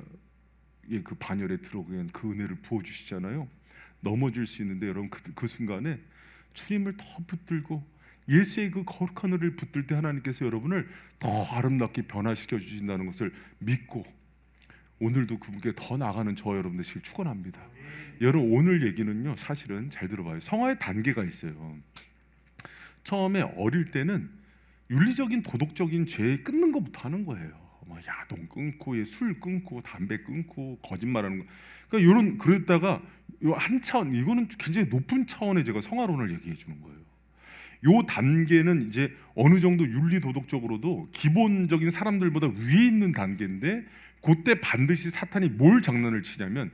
그 반열에 들어가게 한 그 은혜를 부어주시잖아요. 넘어질 수 있는데 여러분, 그 순간에 주님을 더 붙들고 예수의 그 거룩한 은혜를 붙들 때 하나님께서 여러분을 더 아름답게 변화시켜 주신다는 것을 믿고 오늘도 그분께 더 나가는 저 여러분 되시길 축원합니다. 여러분, 오늘 얘기는요, 사실은 잘 들어봐요. 성화의 단계가 있어요. 처음에 어릴 때는 윤리적인 도덕적인 죄 끊는 것부터 하는 거예요. 야동 끊고, 술 끊고, 담배 끊고, 거짓말하는 거. 그러니까 이런, 그러다가 한 차원, 이거는 굉장히 높은 차원의 제가 성화론을 얘기해 주는 거예요. 요 단계는 이제 어느 정도 윤리 도덕적으로도 기본적인 사람들보다 위에 있는 단계인데, 그때 반드시 사탄이 뭘 장난을 치냐면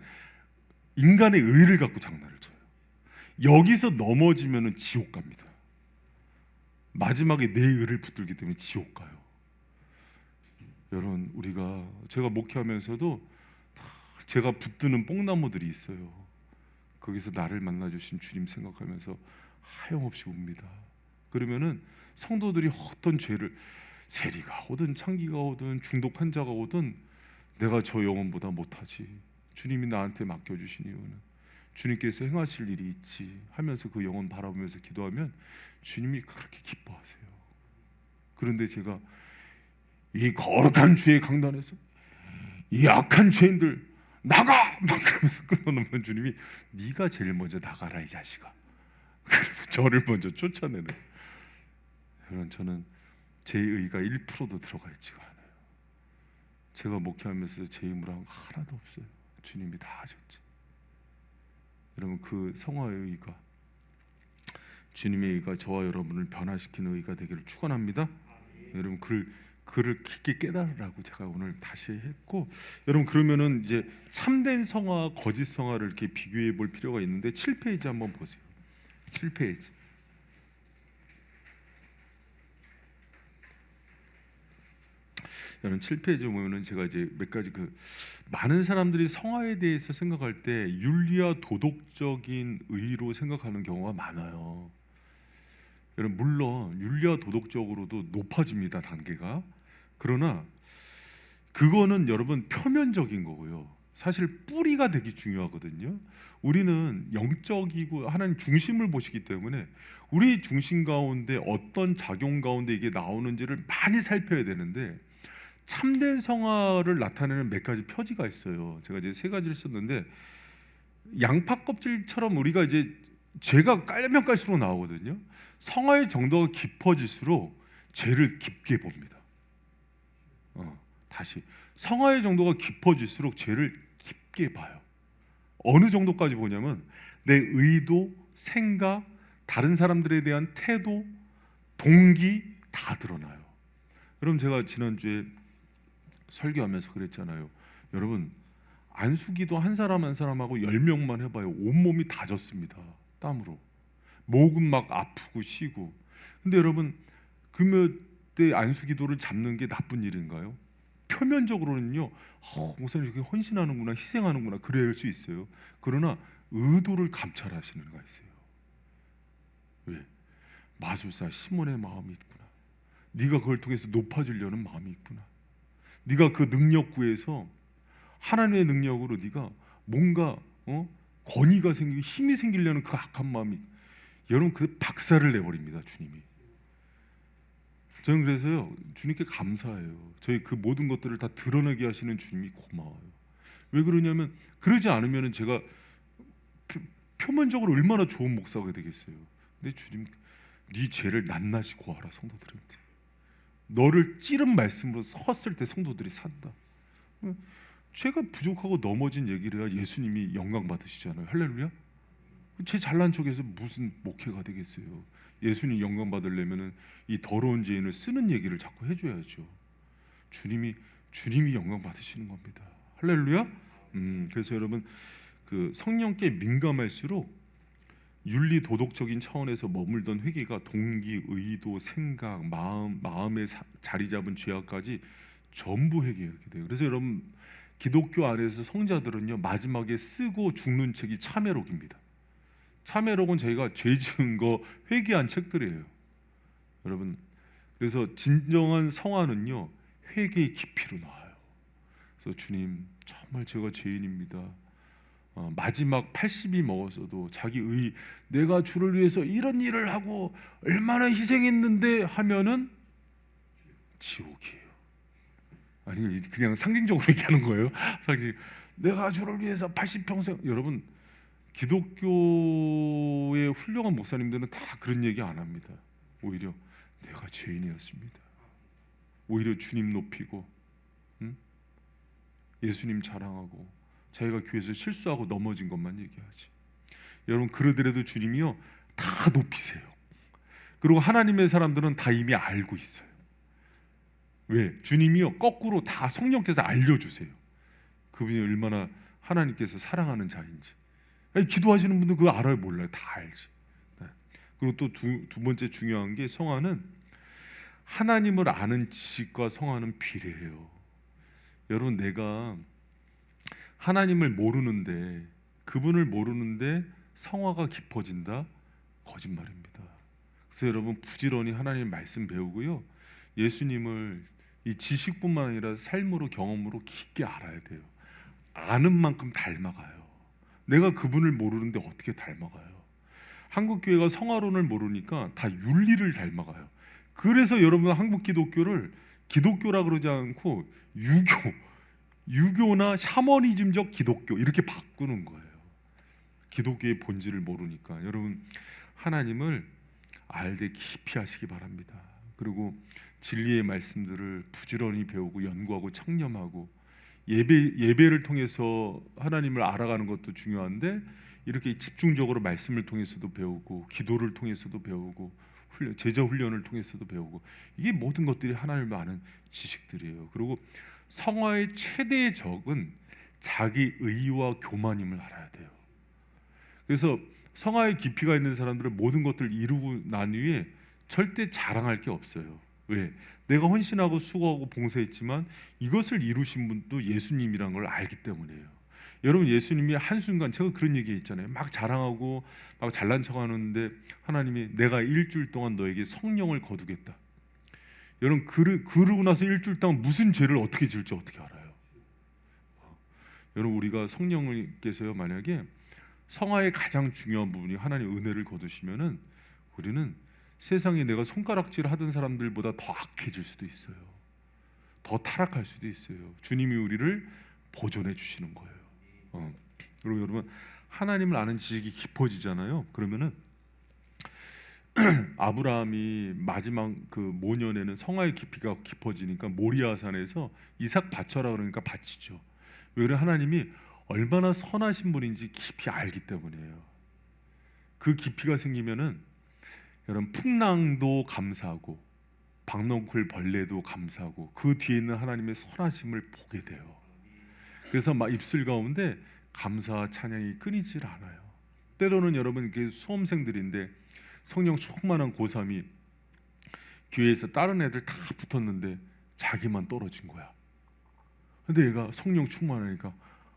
인간의 의를 갖고 장난을 쳐요. 여기서 넘어지면은 지옥 갑니다. 마지막에 내 의를 붙들기 때문에 지옥 가요. 여러분, 제가 목회하면서도 제가 붙드는 뽕나무들이 있어요. 거기서 나를 만나주신 주님 생각하면서 하염없이 웁니다. 그러면은 성도들이 어떤 죄를, 세리가 오든 창기가 오든 중독 환자가 오든 내가 저 영혼보다 못하지, 주님이 나한테 맡겨주신 이유는 주님께서 행하실 일이 있지 하면서 그 영혼 바라보면서 기도하면 주님이 그렇게 기뻐하세요. 그런데 제가 이 거룩한 주의 강단에서 이 악한 죄인들 나가! 막 그러면서 끊어놓으면 주님이 네가 제일 먼저 나가라 이 자식아. 그러면 저를 먼저 쫓아내는. 여러분, 저는 제 의가 1%도 들어가 있지가 않아요. 제가 목회하면서 제 힘으로 한 거 하나도 없어요. 주님이 다 하셨지. 여러분, 그 성화의 의가, 주님의 의가 저와 여러분을 변화시키는 의가 되기를 축원합니다. 여러분, 그를 깊게 깨달으라고 제가 오늘 다시 했고, 여러분, 그러면은 이제 참된 성화와 거짓 성화를 이렇게 비교해 볼 필요가 있는데 7페이지 한번 보세요. 7페이지. 여러분 7페이지 보면은 제가 이제 몇 가지 많은 사람들이 성화에 대해서 생각할 때 윤리와 도덕적인 의의로 생각하는 경우가 많아요. 여러분 물론 윤리와 도덕적으로도 높아집니다, 단계가. 그러나 그거는 여러분 표면적인 거고요. 사실 뿌리가 되게 중요하거든요. 우리는 영적이고 하나님 중심을 보시기 때문에 우리 중심 가운데 어떤 작용 가운데 이게 나오는지를 많이 살펴야 되는데, 참된 성화를 나타내는 몇 가지 표지가 있어요. 제가 이제 세 가지를 썼는데, 양파 껍질처럼 우리가 이제 죄가 깔면 깔수록 나오거든요. 성화의 정도가 깊어질수록 죄를 깊게 봅니다. 다시 성화의 정도가 깊어질수록 죄를 깊게 봐요. 어느 정도까지 보냐면 내 의도, 생각, 다른 사람들에 대한 태도, 동기 다 드러나요. 여러분 제가 지난주에 설교하면서 그랬잖아요. 여러분 안수기도 한 사람 한 사람하고 10명만 해봐요. 온몸이 다 젖습니다. 땀으로. 목은 막 아프고 쉬고. 근데 여러분 금요 때 안수기도를 잡는 게 나쁜 일인가요? 표면적으로는요, 목사님 이렇게 헌신하는구나, 희생하는구나 그래야 할 수 있어요. 그러나 의도를 감찰하시는 거가 있어요. 왜? 마술사 시몬의 마음이 있구나. 네가 그걸 통해서 높아지려는 마음이 있구나. 네가 그 능력 구해서 하나님의 능력으로 네가 뭔가 권위가 생기고 힘이 생기려는 그 악한 마음이, 여러분 그 박살을 내버립니다, 주님이. 저는 그래서요 주님께 감사해요. 저희 그 모든 것들을 다 드러내게 하시는 주님이 고마워요. 왜 그러냐면 그러지 않으면 제가 표면적으로 얼마나 좋은 목사가 되겠어요. 근데 주님, 네 죄를 낱낱이 고하라 성도들한테. 너를 찌른 말씀으로 섰을 때 성도들이 산다. 죄가 부족하고 넘어진 얘기를 해야 예수님이 영광 받으시잖아요. 할렐루야. 제 잘난 척해서 무슨 목회가 되겠어요. 예수님 영광 받으려면은 이 더러운 죄인을 쓰는 얘기를 자꾸 해줘야죠. 주님이 영광 받으시는 겁니다. 할렐루야. 그래서 여러분 그 성령께 민감할수록 윤리 도덕적인 차원에서 머물던 회개가 동기, 의도, 생각, 마음에 자리 잡은 죄악까지 전부 회개하게 돼요. 그래서 여러분 기독교 안에서 성자들은요 마지막에 쓰고 죽는 책이 참회록입니다. 참회록은 저희가 죄 지은 거 회개한 책들이에요. 여러분 그래서 진정한 성화는요 회개의 깊이로 나와요. 그래서 주님 정말 제가 죄인입니다. 마지막 80이 먹었어도 자기 내가 주를 위해서 이런 일을 하고 얼마나 희생했는데 하면은 지옥이에요. 아니 그냥 상징적으로 얘기하는 거예요. 내가 주를 위해서 80평생. 여러분 기독교의 훌륭한 목사님들은 다 그런 얘기 안 합니다. 오히려 내가 죄인이었습니다. 오히려 주님 높이고 예수님 자랑하고 자기가 교회에서 실수하고 넘어진 것만 얘기하지. 여러분 그러더라도 주님이요 다 높이세요. 그리고 하나님의 사람들은 다 이미 알고 있어요. 왜? 주님이요 거꾸로 다 성령께서 알려주세요. 그분이 얼마나 하나님께서 사랑하는 자인지. 아니, 기도하시는 분들 그거 알아요? 몰라요? 다 알지. 네. 그리고 또 두 번째 중요한 게 성화는 하나님을 아는 지식과 성화는 비례해요. 여러분 내가 하나님을 모르는데, 그분을 모르는데 성화가 깊어진다? 거짓말입니다. 그래서 여러분 부지런히 하나님 말씀 배우고요 예수님을 이 지식뿐만 아니라 삶으로 경험으로 깊게 알아야 돼요. 아는 만큼 닮아가요. 내가 그분을 모르는데 어떻게 닮아가요? 한국 교회가 성화론을 모르니까 다 윤리를 닮아가요. 그래서 여러분 한국 기독교를 기독교라 그러지 않고 유교나 샤머니즘적 기독교 이렇게 바꾸는 거예요. 기독교의 본질을 모르니까. 여러분 하나님을 알되 깊이 하시기 바랍니다. 그리고 진리의 말씀들을 부지런히 배우고 연구하고 청렴하고 예배를 통해서 하나님을 알아가는 것도 중요한데 이렇게 집중적으로 말씀을 통해서도 배우고 기도를 통해서도 배우고 제자 훈련을 통해서도 배우고, 이게 모든 것들이 하나님을 아는 지식들이에요. 그리고 성화의 최대의 적은 자기 의와 교만임을 알아야 돼요. 그래서 성화의 깊이가 있는 사람들은 모든 것들을 이루고 난 후에 절대 자랑할 게 없어요. 왜? 내가 헌신하고 수고하고 봉사했지만 이것을 이루신 분도 예수님이란 걸 알기 때문이에요. 여러분, 예수님이 한순간, 제가 그런 얘기 했잖아요. 막 자랑하고 막 잘난 척하는데 하나님이 내가 일주일 동안 너에게 성령을 거두겠다. 여러분, 그러고 나서 일주일 동안 무슨 죄를 어떻게 지을지 어떻게 알아요? 여러분, 우리가 성령님께서요, 만약에 성화의 가장 중요한 부분이 하나님 은혜를 거두시면은 우리는 세상에 내가 손가락질 하던 사람들보다 더 악해질 수도 있어요. 더 타락할 수도 있어요. 주님이 우리를 보존해 주시는 거예요. 그리고 여러분, 하나님을 아는 지식이 깊어지잖아요. 그러면은 아브라함이 마지막 그 모년에는 성화의 깊이가 깊어지니까 모리아산에서 이삭 바쳐라 그러니까 바치죠. 왜 그래? 하나님이 얼마나 선하신 분인지 깊이 알기 때문이에요. 그 깊이가 생기면은 여러분, 풍랑도 감사하고 박넝쿨 벌레도 감사하고 그 뒤에 있는 하나님의 선하심을 보게 돼요. 그래서 막 입술 가운데 감사와 찬양이 끊이질 않아요. 때로는 여러분, 그 수험생들인데 성령 충만한 고3이 교회에서 다른 애들 다 붙었는데 자기만 떨어진 거야. 근데 얘가 성령 충만하니까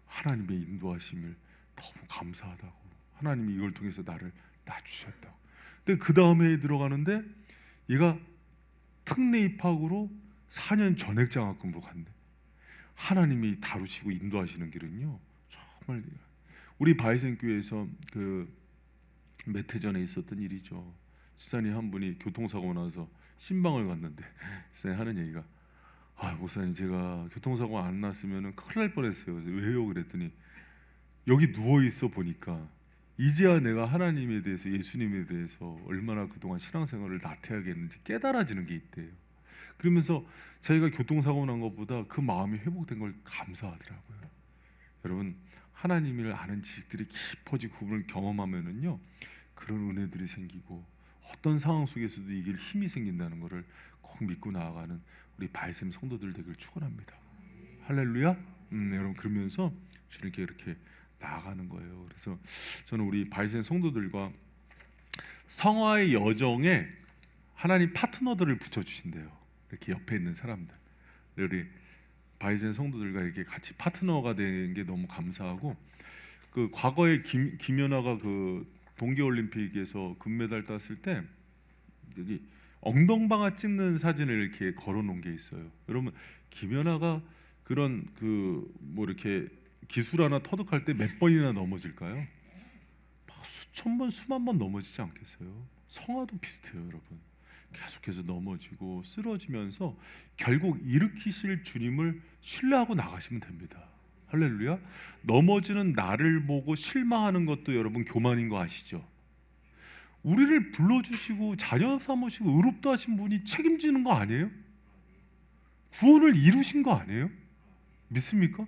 하나님의 인도하심을 너무 감사하다고, 하나님이 이걸 통해서 나를 낮추셨다고. 근데 그 다음에 들어가는데 얘가 특례 입학으로 4년 전액장학금으로 간대. 하나님이 다루시고 인도하시는 길은요, 정말. 우리 바이센 교회에서 그 몇 해 전에 있었던 일이죠. 집사님 한 분이 교통사고 나서 신방을 갔는데 집사님 하는 얘기가, 목사님, 제가 교통사고 안 났으면 큰일 날 뻔했어요. 왜요? 그랬더니 여기 누워 있어 보니까 이제야 내가 하나님에 대해서, 예수님에 대해서 얼마나 그동안 신앙생활을 나태하게 했는지 깨달아지는 게 있대요. 그러면서 자기가 교통사고 난 것보다 그 마음이 회복된 걸 감사하더라고요. 여러분, 하나님을 아는 지식들이 깊어지고 그분을 경험하면은요, 그런 은혜들이 생기고 어떤 상황 속에서도 이길 힘이 생긴다는 것을 꼭 믿고 나아가는 우리 바이셈 성도들 되길 축원합니다. 할렐루야. 여러분, 그러면서 주님께 이렇게 나아가는 거예요. 그래서 저는 우리 바이셈 성도들과 성화의 여정에 하나님 파트너들을 붙여주신대요. 이렇게 옆에 있는 사람들, 우리 바이젠 성도들과 이렇게 같이 파트너가 된 게 너무 감사하고, 그 과거에 김연아가 그 동계올림픽에서 금메달 땄을 때 여기 엉덩방아 찍는 사진을 이렇게 걸어놓은 게 있어요. 여러분, 김연아가 그런 그 뭐 이렇게 기술 하나 터득할 때 몇 번이나 넘어질까요? 수천 번, 수만 번 넘어지지 않겠어요? 성화도 비슷해요, 여러분. 계속해서 넘어지고 쓰러지면서 결국 일으키실 주님을 신뢰하고 나가시면 됩니다. 할렐루야. 넘어지는 나를 보고 실망하는 것도 여러분 교만인 거 아시죠? 우리를 불러주시고 자녀 삼으시고 의롭다 하신 분이 책임지는 거 아니에요? 구원을 이루신 거 아니에요? 믿습니까?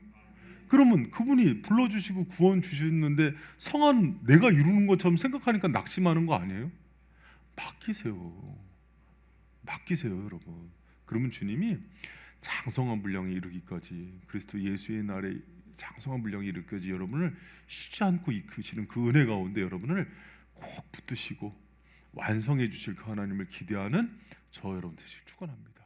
그러면 그분이 불러주시고 구원 주셨는데 성한 내가 이루는 것처럼 생각하니까 낙심하는 거 아니에요? 맡기세요. 맡기세요, 여러분. 그러면 주님이 장성한 분량에 이르기까지, 그리스도 예수의 날에 장성한 분량에 이르기까지 여러분을 쉬지 않고 이끄시는 그 은혜 가운데 여러분을 꼭 붙드시고 완성해 주실 그 하나님을 기대하는 저 여러분 되시길 축원합니다.